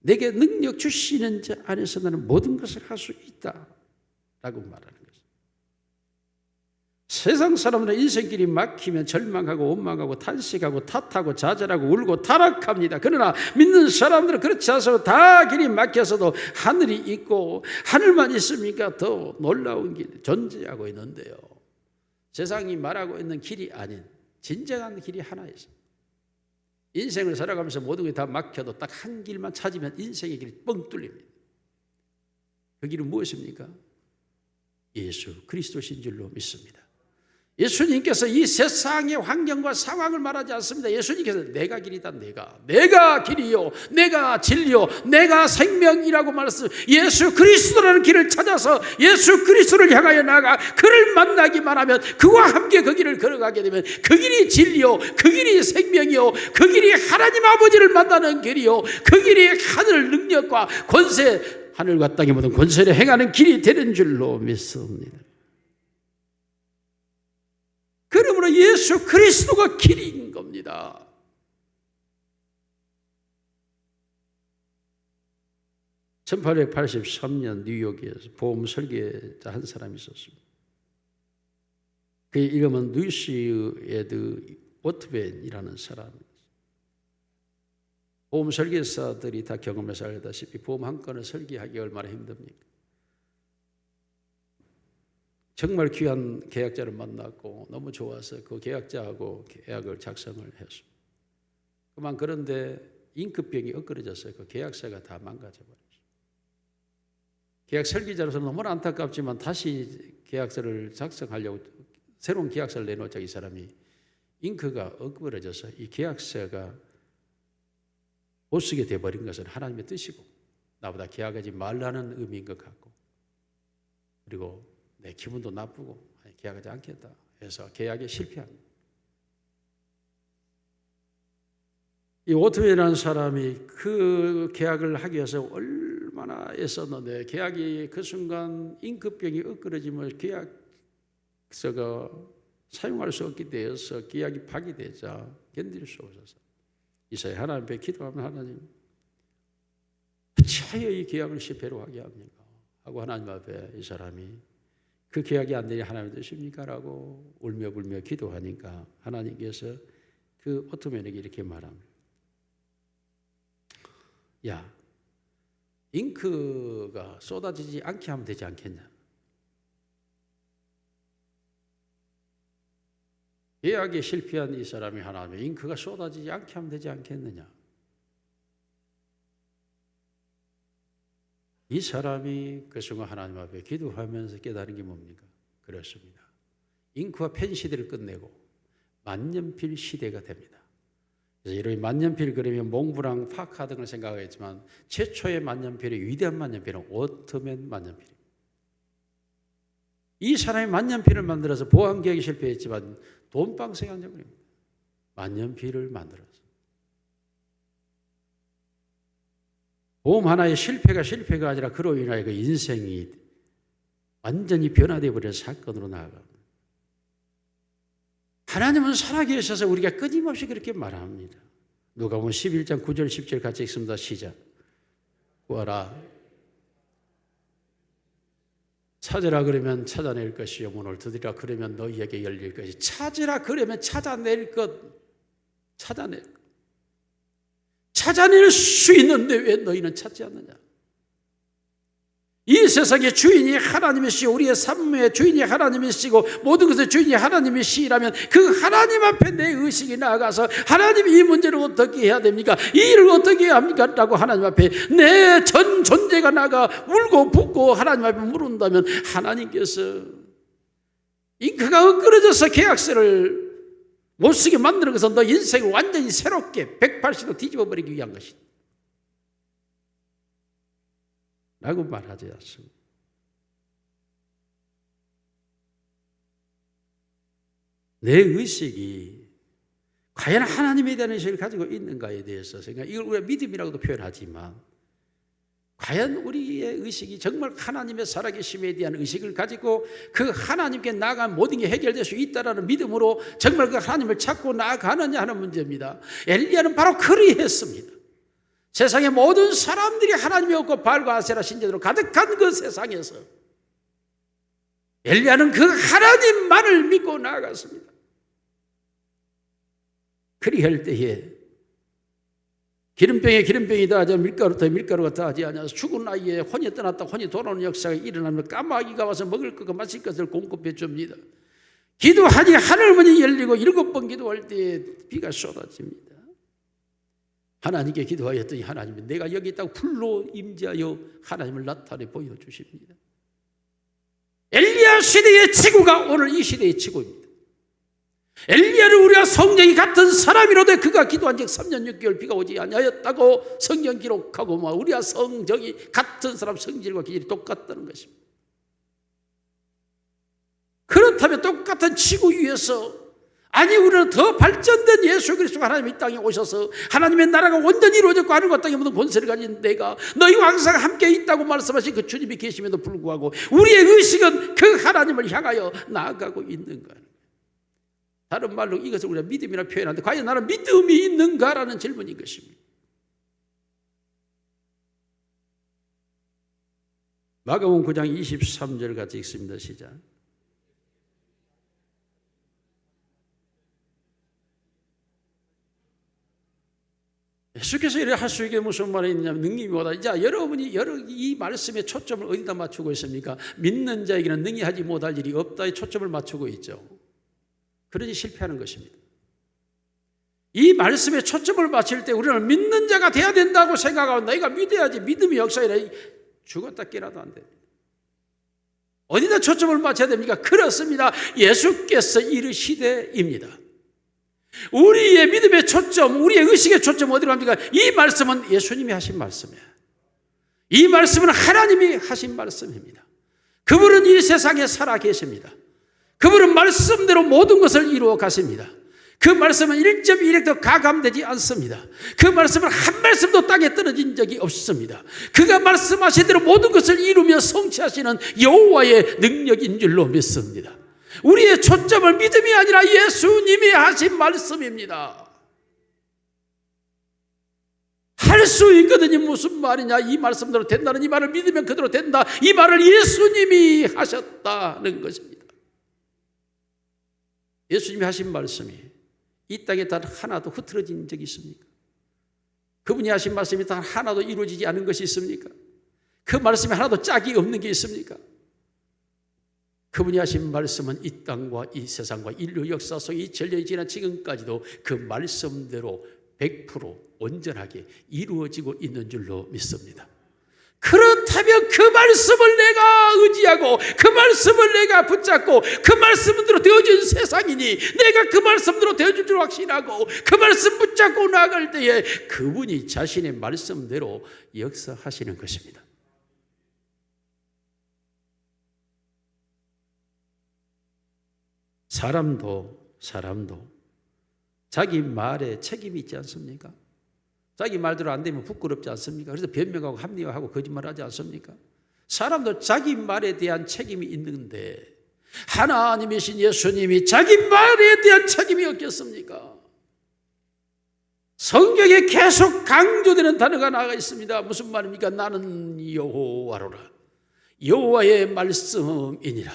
내게 능력 주시는 자 안에서 나는 모든 것을 할 수 있다 라고 말하는 것입니다. 세상 사람들은 인생길이 막히면 절망하고 원망하고 탄식하고 탓하고 좌절하고 울고 타락합니다. 그러나 믿는 사람들은 그렇지 않아서 다 길이 막혀서도 하늘이 있고 하늘만 있습니까? 더 놀라운 길 존재하고 있는데요. 세상이 말하고 있는 길이 아닌 진정한 길이 하나 있어요. 인생을 살아가면서 모든 게 다 막혀도 딱 한 길만 찾으면 인생의 길이 뻥 뚫립니다. 그 길은 무엇입니까? 예수 그리스도신 줄로 믿습니다. 예수님께서 이 세상의 환경과 상황을 말하지 않습니다. 예수님께서 내가 길이다. 내가 길이요 내가 진리요 내가 생명이라고 말씀. 예수 그리스도라는 길을 찾아서 예수 그리스도를 향하여 나아가 그를 만나기만 하면 그와 함께 그 길을 걸어가게 되면 그 길이 진리요 그 길이 생명이요 그 길이 하나님 아버지를 만나는 길이요 그 길이 하늘 능력과 권세 하늘과 땅의 모든 권세를 행하는 길이 되는 줄로 믿습니다. 그러므로 예수 그리스도가 길인 겁니다. (1883년) 뉴욕에서 보험 설계자 한 사람이 있었습니다. 그의 이름은 루이스 에드 오트벤이라는 사람입니다. 보험 설계사들이 다 경험해서 알다시피 보험 한 건을 설계하기 얼마나 힘듭니까? 정말 귀한 계약자를 만났고 너무 좋아서 그 계약자하고 계약을 작성을 했습니다. 그런데 인급병이 엇그러졌어요. 그 계약서가 다 망가져버렸어요. 계약 설계자로서 너무나 안타깝지만 다시 계약서를 작성하려고 새로운 계약서를 내놓자 이 사람이 잉크가 엇그러져서 이 계약서가 못 쓰게 돼버린 것은 하나님의 뜻이고 나보다 계약하지 말라는 의미인 것 같고 그리고 내 기분도 나쁘고 계약하지 않겠다 해서 계약에 실패합니다. 이 오트맨이라는 사람이 그 계약을 하기 위해서 얼마나 애썼는데 계약이 그 순간 인급병이 엇그러지면 계약서가 사용할 수 없게 되어서 계약이 파기되자 견딜 수 없어서 이사야 하나님 앞에 기도하면 하나님 어찌하여 이 계약을 실패로 하게 합니까? 하고 하나님 앞에 이 사람이 그 계약이 안 되니 하나님의 뜻입니까? 라고 울며 불며 기도하니까 하나님께서 그 오토맨에게 이렇게 말합니다. 야, 잉크가 쏟아지지 않게 하면 되지 않겠냐? 계약에 실패한 이 사람이 하나님의 잉크가 쏟아지지 않게 하면 되지 않겠느냐? 이 사람이 그 순간 하나님 앞에 기도하면서 깨달은 게 뭡니까? 그렇습니다. 잉크와 펜 시대를 끝내고 만년필 시대가 됩니다. 그래서 이런 만년필 그리면 몽브랑 파카 등을 생각하겠지만 최초의 만년필의 위대한 만년필은 오토맨 만년필입니다. 이 사람이 만년필을 만들어서 보안 계획이 실패했지만 돈방석이 앉아버립니다. 만년필을 만들어서. 보험 하나의 실패가 아니라 그로 인하여 그 인생이 완전히 변화되어 버린 사건으로 나아갑니다. 하나님은 살아계셔서 우리가 끊임없이 그렇게 말합니다. 누가복음 11장 9절 10절 같이 읽습니다. 시작. 구하라. 찾으라 그러면 찾아낼 것이요 문을 두드리라 그러면 너희에게 열릴 것이. 찾으라 그러면 찾아낼 것. 찾아낼 수 있는데 왜 너희는 찾지 않느냐? 이 세상의 주인이 하나님이시고 우리의 삶의 주인이 하나님이시고 모든 것의 주인이 하나님이시라면 그 하나님 앞에 내 의식이 나아가서 하나님이 이 문제를 어떻게 해야 됩니까? 이 일을 어떻게 해야 합니까? 라고 하나님 앞에 내 전 존재가 나가 울고 붓고 하나님 앞에 물은다면 하나님께서 잉크가 엇그러져서 계약서를 못 쓰게 만드는 것은 너 인생을 완전히 새롭게 180도 뒤집어 버리기 위한 것이다 라고 말하지 않습니다. 내 의식이 과연 하나님에 대한 의식을 가지고 있는가에 대해서 생각, 이걸 우리가 믿음이라고도 표현하지만 과연 우리의 의식이 정말 하나님의 살아계심에 대한 의식을 가지고 그 하나님께 나아가면 모든 게 해결될 수 있다는 믿음으로 정말 그 하나님을 찾고 나아가느냐 하는 문제입니다. 엘리야는 바로 그리했습니다. 세상의 모든 사람들이 하나님이 없고 바알과 아세라 신전으로 가득한 그 세상에서 엘리야는 그 하나님만을 믿고 나아갔습니다. 그리할 때에 기름병에 기름병이 더하지 밀가루가 더하지 않아서 죽은 아이에 혼이 떠났다 혼이 돌아오는 역사가 일어나면 까마귀가 와서 먹을 것과 마실 것을 공급해 줍니다. 기도하니 하늘문이 열리고 7번 기도할 때에 비가 쏟아집니다. 하나님께 기도하였더니 하나님이 내가 여기 있다고 불로 임재하여 하나님을 나타내 보여주십니다. 엘리야 시대의 치구가 오늘 이 시대의 치구입니다. 엘리야를 우리가 성령이 같은 사람이로되 그가 기도한 적 3년 6개월 비가 오지 아니하였다고 성경 기록하고 우리가 성정이 같은 사람 성질과 기질이 똑같다는 것입니다. 그렇다면 똑같은 지구 위에서 아니 우리는 더 발전된 예수 그리스도가 하나님의 이 땅에 오셔서 하나님의 나라가 온전히 이루어졌고 하늘과 땅의 모든 권세를 가진 내가 너희와 항상 함께 있다고 말씀하신 그 주님이 계심에도 불구하고 우리의 의식은 그 하나님을 향하여 나아가고 있는 거예요. 다른 말로 이것을 우리가 믿음이라 표현하는데 과연 나는 믿음이 있는가라는 질문인 것입니다. 마가복음 9장 23절 같이 읽습니다. 시작. 예수께서 이래 할 수 있게 무슨 말이 있냐면 능력이 뭐다. 자, 여러분이 이 말씀에 초점을 어디다 맞추고 있습니까? 믿는 자에게는 능히하지 못할 일이 없다에 초점을 맞추고 있죠. 그러니 실패하는 것입니다. 이 말씀에 초점을 맞출 때 우리는 믿는 자가 돼야 된다고 생각하고 너희가 믿어야지 믿음이 역사이라 죽었다 깨라도 안 됩니다. 어디다 초점을 맞춰야 됩니까? 그렇습니다. 예수께서 이르시되입니다. 우리의 믿음의 초점, 우리의 의식의 초점 어디로 갑니까? 이 말씀은 예수님이 하신 말씀이에요. 이 말씀은 하나님이 하신 말씀입니다. 그분은 이 세상에 살아 계십니다. 그분은 말씀대로 모든 것을 이루어 가십니다. 그 말씀은 1.1핵도 가감되지 않습니다. 그 말씀은 한 말씀도 땅에 떨어진 적이 없습니다. 그가 말씀하신 대로 모든 것을 이루며 성취하시는 여호와의 능력인 줄로 믿습니다. 우리의 초점은 믿음이 아니라 예수님이 하신 말씀입니다. 할 수 있거든요. 무슨 말이냐? 이 말씀대로 된다는 이 말을 믿으면 그대로 된다. 이 말을 예수님이 하셨다는 것입니다. 예수님이 하신 말씀이 이 땅에 단 하나도 흐트러진 적이 있습니까? 그분이 하신 말씀이 단 하나도 이루어지지 않은 것이 있습니까? 그 말씀이 하나도 짝이 없는 게 있습니까? 그분이 하신 말씀은 이 땅과 이 세상과 인류 역사 속에 이 전련이 지난 지금까지도 그 말씀대로 100% 온전하게 이루어지고 있는 줄로 믿습니다. 그렇다면 그 말씀을 내가 의지하고 그 말씀을 내가 붙잡고 그 말씀대로 되어진 세상이니 내가 그 말씀대로 되어질 줄 확신하고 그 말씀 붙잡고 나아갈 때에 그분이 자신의 말씀대로 역사하시는 것입니다. 사람도 자기 말에 책임이 있지 않습니까? 자기 말대로 안 되면 부끄럽지 않습니까? 그래서 변명하고 합리화하고 거짓말하지 않습니까? 사람도 자기 말에 대한 책임이 있는데 하나님이신 예수님이 자기 말에 대한 책임이 없겠습니까? 성경에 계속 강조되는 단어가 나가 있습니다. 무슨 말입니까? 나는 여호와로라. 여호와의 말씀이니라.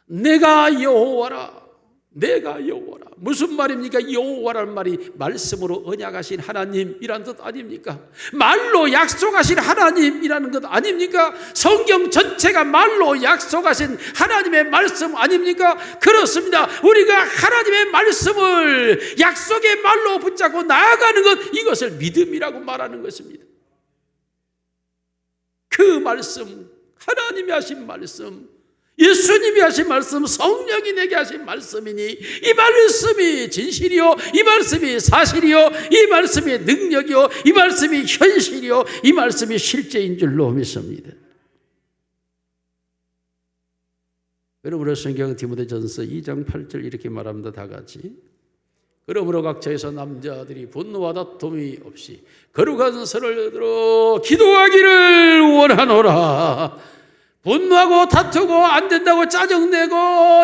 내가 여호와라. 내가 여호와라. 무슨 말입니까? 여호와라는 말이 말씀으로 언약하신 하나님이라는 뜻 아닙니까? 말로 약속하신 하나님이라는 것 아닙니까? 성경 전체가 말로 약속하신 하나님의 말씀 아닙니까? 그렇습니다. 우리가 하나님의 말씀을 약속의 말로 붙잡고 나아가는 것, 이것을 믿음이라고 말하는 것입니다. 그 말씀, 하나님이 하신 말씀, 예수님이 하신 말씀, 성령이 내게 하신 말씀이니 이 말씀이 진실이요, 이 말씀이 사실이요, 이 말씀이 능력이요, 이 말씀이 현실이요, 이 말씀이 실제인 줄로 믿습니다. 그러므로 성경 디모데전서 2장 8절 이렇게 말합니다. 다 같이. 그러므로 각처에서 남자들이 분노와 다툼이 없이 거룩한 선을 들어 기도하기를 원하노라. 분노하고 다투고 안 된다고 짜증내고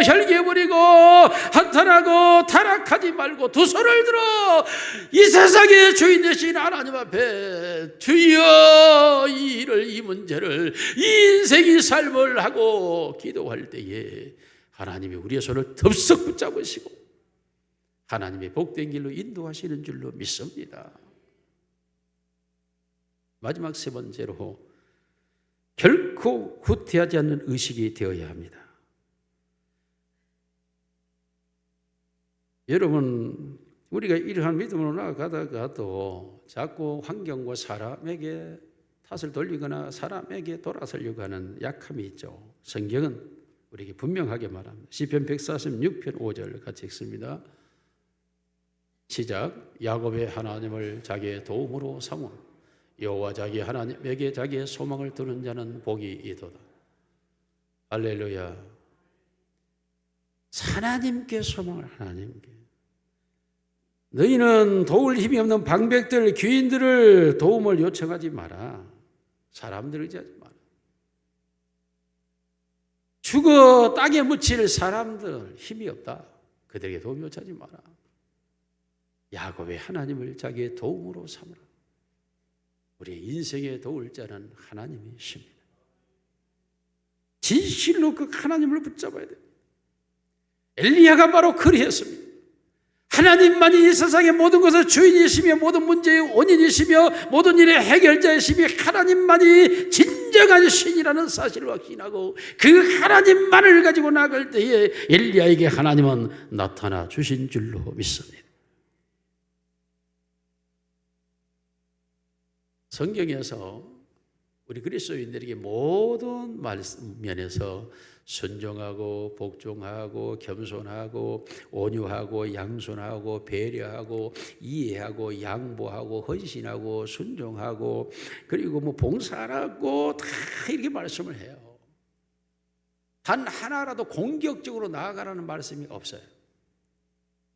혈기부리고 한탄하고 타락하지 말고 두 손을 들어 이 세상의 주인 되신 하나님 앞에 주여 이 일을, 이 문제를, 이 인생의 삶을 하고 기도할 때에 하나님이 우리의 손을 덥석 붙잡으시고 하나님의 복된 길로 인도하시는 줄로 믿습니다. 마지막 세 번째로 결코 후퇴하지 않는 의식이 되어야 합니다. 여러분, 우리가 이러한 믿음으로 나아가다가도 자꾸 환경과 사람에게 탓을 돌리거나 사람에게 돌아서려고 하는 약함이 있죠. 성경은 우리에게 분명하게 말합니다. 시편 146편 5절 같이 읽습니다. 시작. 야곱의 하나님을 자기의 도움으로 삼어 여호와 자기 하나님에게 자기의 소망을 두는 자는 복이 있도다. 할렐루야. 하나님께 소망을, 하나님께. 너희는 도울 힘이 없는 방백들, 귀인들을 도움을 요청하지 마라. 사람들을 의지하지 마라. 죽어 땅에 묻힐 사람들 힘이 없다. 그들에게 도움 요청하지 마라. 야곱의 하나님을 자기의 도움으로 삼으라. 우리의 인생에 도울 자는 하나님이십니다. 진실로 그 하나님을 붙잡아야 됩니다. 엘리야가 바로 그리했습니다. 하나님만이 이 세상의 모든 것의 주인이시며 모든 문제의 원인이시며 모든 일의 해결자이시며 하나님만이 진정한 신이라는 사실을 확신하고 그 하나님만을 가지고 나갈 때에 엘리야에게 하나님은 나타나 주신 줄로 믿습니다. 성경에서 우리 그리스도인들에게 모든 말씀 면에서 순종하고 복종하고 겸손하고 온유하고 양손하고 배려하고 이해하고 양보하고 헌신하고 순종하고 그리고 봉사하고 다 이렇게 말씀을 해요. 단 하나라도 공격적으로 나아가라는 말씀이 없어요.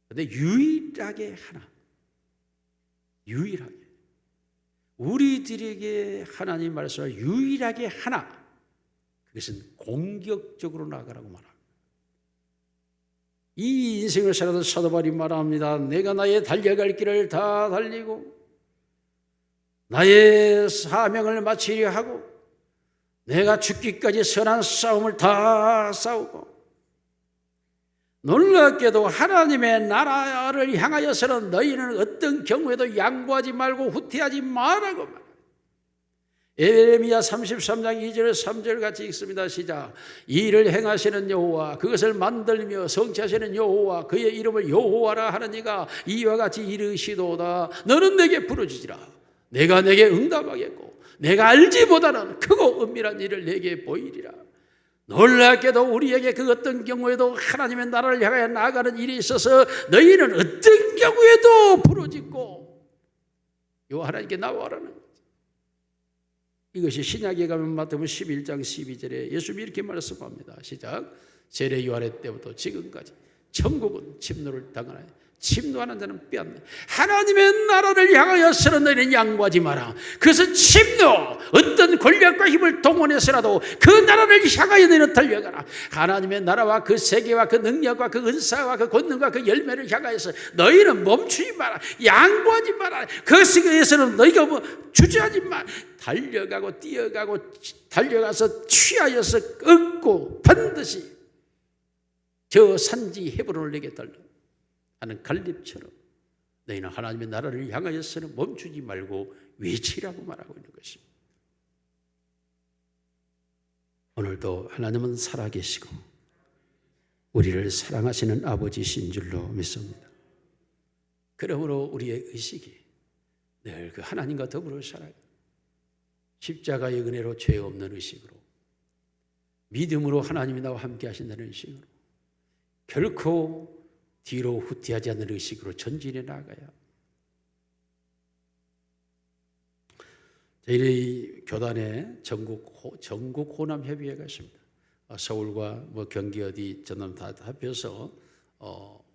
그런데 유일하게 하나, 유일하게 우리들에게 하나님 말씀을 유일하게 하나, 그것은 공격적으로 나아가라고 말합니다. 이 인생을 살아도 사도 바울이 말합니다. 내가 나의 달려갈 길을 다 달리고 나의 사명을 마치려 하고 내가 죽기까지 선한 싸움을 다 싸우고, 놀랍게도 하나님의 나라를 향하여서는 너희는 어떤 경우에도 양보하지 말고 후퇴하지 말라고 말합니다. 예레미야 33장 2절 3절 같이 읽습니다. 시작. 이 일을 행하시는 여호와, 그것을 만들며 성취하시는 여호와, 그의 이름을 여호와라 하는 이가 이와 같이 이르시도다. 너는 내게 부르짖으라. 내가 내게 응답하겠고 내가 알지 못하는 크고 은밀한 일을 내게 보이리라. 놀랍게도 우리에게 그 어떤 경우에도 하나님의 나라를 향하여 나아가는 일이 있어서 너희는 어떤 경우에도 부르짖고 요 하나님께 나와라는 거죠. 이것이 신약에 가면 마태복음 11장 12절에 예수님이 이렇게 말씀합니다. 시작. 세례 요한의 때부터 지금까지 천국은 침노를 당하나니 침노하는 자는 빼앗네. 하나님의 나라를 향하여서는 너희는 양보하지 마라. 그것은 침노, 어떤 권력과 힘을 동원해서라도 그 나라를 향하여 너희는 달려가라. 하나님의 나라와 그 세계와 그 능력과 그 은사와 그 권능과 그 열매를 향하여서 너희는 멈추지 마라. 양보하지 마라. 그것에 의해서는 너희가 주저하지 마. 달려가고 뛰어가고 달려가서 취하여서 얻고 반드시 저 산지 헤브론을 내게 달라 하는 갈렙처럼 너희는 하나님의 나라를 향하여서는 멈추지 말고 외치라고 말하고 있는 것입니다. 오늘도 하나님은 살아계시고 우리를 사랑하시는 아버지신 줄로 믿습니다. 그러므로 우리의 의식이 늘 그 하나님과 더불어 살아요. 십자가의 은혜로 죄 없는 의식으로, 믿음으로 하나님이 나와 함께 하신다는 의식으로, 결코 뒤로 후퇴하지 않는 의식으로 전진해 나가야. 저희 교단에 전국 호남협의회가 있습니다. 서울과 경기 어디 전남 다 합해서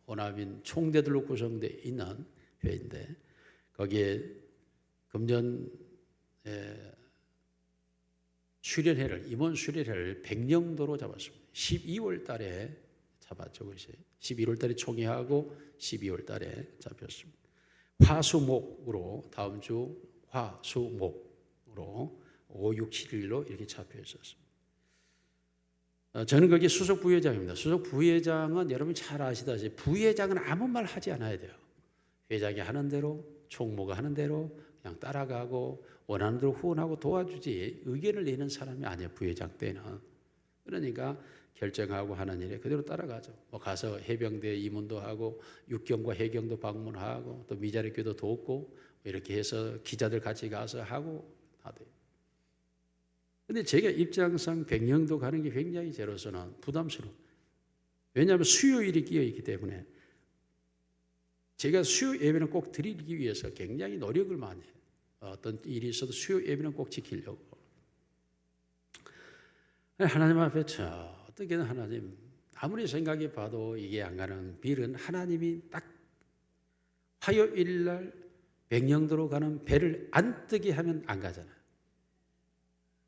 호남인 총대들로 구성되어 있는 회인데, 거기에 금년 수련회를, 임원 수련회를 백령도로 잡았습니다. 12월 달에 잡았죠. 그것이 11월 달에 총회하고 12월 달에 잡혔습니다. 화수목으로, 다음 주 화수목으로 5, 6, 7일로 이렇게 잡혀 있었습니다. 저는 거기 수석 부회장입니다. 수석 부회장은 여러분 잘 아시다시피 부회장은 아무 말 하지 않아야 돼요. 회장이 하는 대로, 총무가 하는 대로 그냥 따라가고 원하는 대로 후원하고 도와주지 의견을 내는 사람이 아니에요. 부회장 때는. 그러니까 결정하고 하는 일에 그대로 따라가죠. 가서 해병대 입문도 하고 육경과 해경도 방문하고 또 미자립교도 돕고 이렇게 해서 기자들 같이 가서 하고 다 돼요. 근데 제가 입장상 백령도 가는 게 굉장히 저로서는 부담스러워요. 왜냐하면 수요일이 끼어 있기 때문에 제가 수요 예배는 꼭 드리기 위해서 굉장히 노력을 많이 해요. 어떤 일이 있어도 수요 예배는 꼭 지키려고. 하나님 앞에 어떻게든 하나님, 아무리 생각해 봐도 이게 안 가는 빌은 하나님이 딱 화요일 날 백령도로 가는 배를 안 뜨게 하면 안 가잖아요.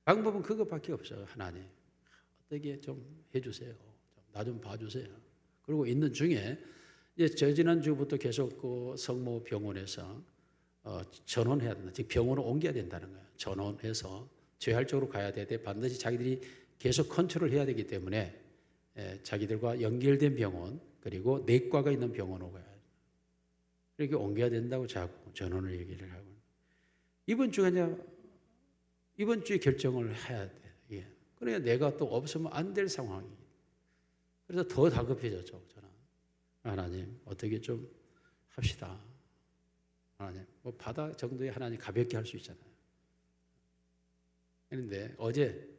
방법은 그것밖에 없어요. 하나님 어떻게 좀 해주세요. 나 좀 봐주세요. 그리고 있는 중에 이제 지난주부터 계속 그 성모 병원에서 전원해야 된다. 즉 병원을 옮겨야 된다는 거예요. 전원해서 재활적으로 가야 되는데 반드시 자기들이 계속 컨트롤 해야 되기 때문에 자기들과 연결된 병원, 그리고 내과가 있는 병원으로 가야 돼요. 이렇게 옮겨야 된다고 자꾸 전원을 얘기를 하고, 이번 주에 결정을 해야 돼. 예. 그러니까 내가 또 없으면 안 될 상황이에요. 그래서 더 다급해졌죠. 저는 하나님 어떻게 좀 합시다. 하나님 바다 정도의 하나님 가볍게 할 수 있잖아요. 그런데 어제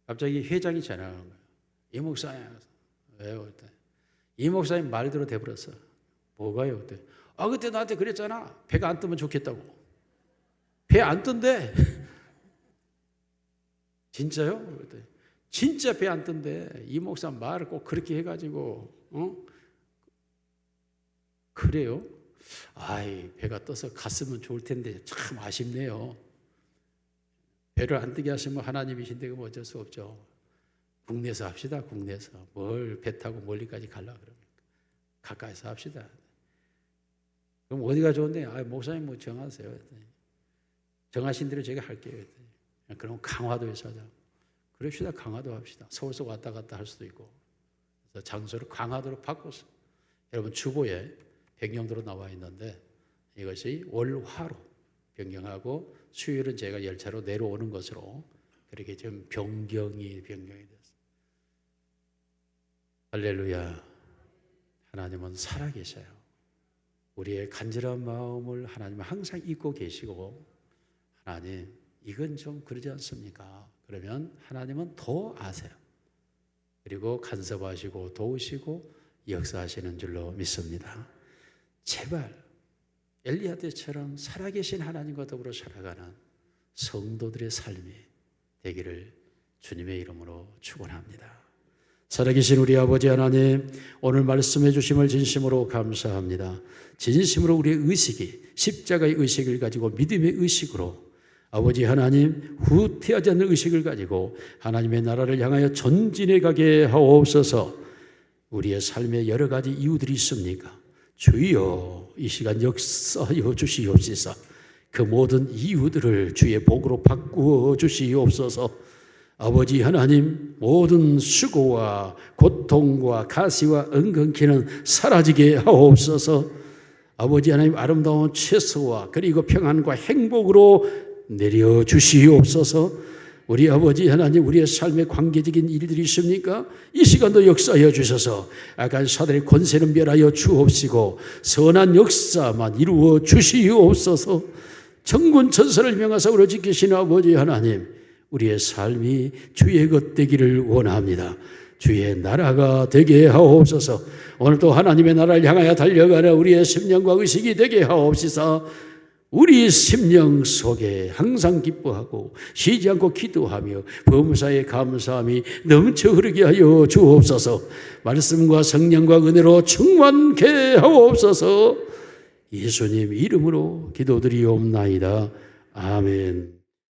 갑자기 회장이 전화하는 거예요. 이 목사님, 왜요? 그때 이 목사님 말대로 돼버렸어. 뭐가요? 그때 그때 나한테 그랬잖아. 배가 안 뜨면 좋겠다고. 배 안 뜬대. 진짜요? 그랬더니 진짜 배 안 뜬대. 이 목사 말을 꼭 그렇게 해가지고 그래요? 배가 떠서 갔으면 좋을 텐데 참 아쉽네요. 배를 안 뜨게 하시면 하나님이신데 그럼 어쩔 수 없죠. 국내에서 합시다. 국내에서 뭘 배 타고 멀리까지 가려고 그럽니까? 가까이서 합시다. 그럼 어디가 좋은데? 목사님 뭐 정하세요. 정하신 대로 제가 할게요. 그럼 강화도에서 하자. 그럽시다. 강화도 합시다. 서울서 왔다 갔다 할 수도 있고. 그래서 장소를 강화도로 바꿔서 여러분 주보에 변경도로 나와 있는데 이것이 월화로 변경하고 수요일은 제가 열차로 내려오는 것으로 그렇게 좀 변경이 됐어요. 할렐루야. 하나님은 살아계셔요. 우리의 간절한 마음을 하나님은 항상 잊고 계시고 하나님 이건 좀 그러지 않습니까? 그러면 하나님은 더 아세요. 그리고 간섭하시고 도우시고 역사하시는 줄로 믿습니다. 제발 엘리야 때처럼 살아계신 하나님과 더불어 살아가는 성도들의 삶이 되기를 주님의 이름으로 축원합니다. 살아계신 우리 아버지 하나님, 오늘 말씀해 주심을 진심으로 감사합니다. 진심으로 우리의 의식이 십자가의 의식을 가지고 믿음의 의식으로 아버지 하나님 후퇴하지 않는 의식을 가지고 하나님의 나라를 향하여 전진해 가게 하옵소서. 우리의 삶에 여러 가지 이유들이 있습니까? 주여 이 시간 역사하여 주시옵소서. 그 모든 이유들을 주의 복으로 바꾸어 주시옵소서. 아버지 하나님 모든 수고와 고통과 가시와 은근키는 사라지게 하옵소서. 아버지 하나님 아름다운 최소와 그리고 평안과 행복으로 내려주시옵소서. 우리 아버지 하나님 우리의 삶에 관계적인 일들이 있습니까? 이 시간도 역사하여 주셔서 악한 사들의 권세는 멸하여 주옵시고 선한 역사만 이루어 주시옵소서. 천군 천사를 명하사 우리 지키시는 아버지 하나님, 우리의 삶이 주의 것 되기를 원합니다. 주의 나라가 되게 하옵소서. 오늘도 하나님의 나라를 향하여 달려가는 우리의 심령과 의식이 되게 하옵소서. 우리 심령 속에 항상 기뻐하고 쉬지 않고 기도하며 범사에 감사함이 넘쳐 흐르게 하여 주옵소서. 말씀과 성령과 은혜로 충만케 하옵소서. 예수님 이름으로 기도드리옵나이다. 아멘.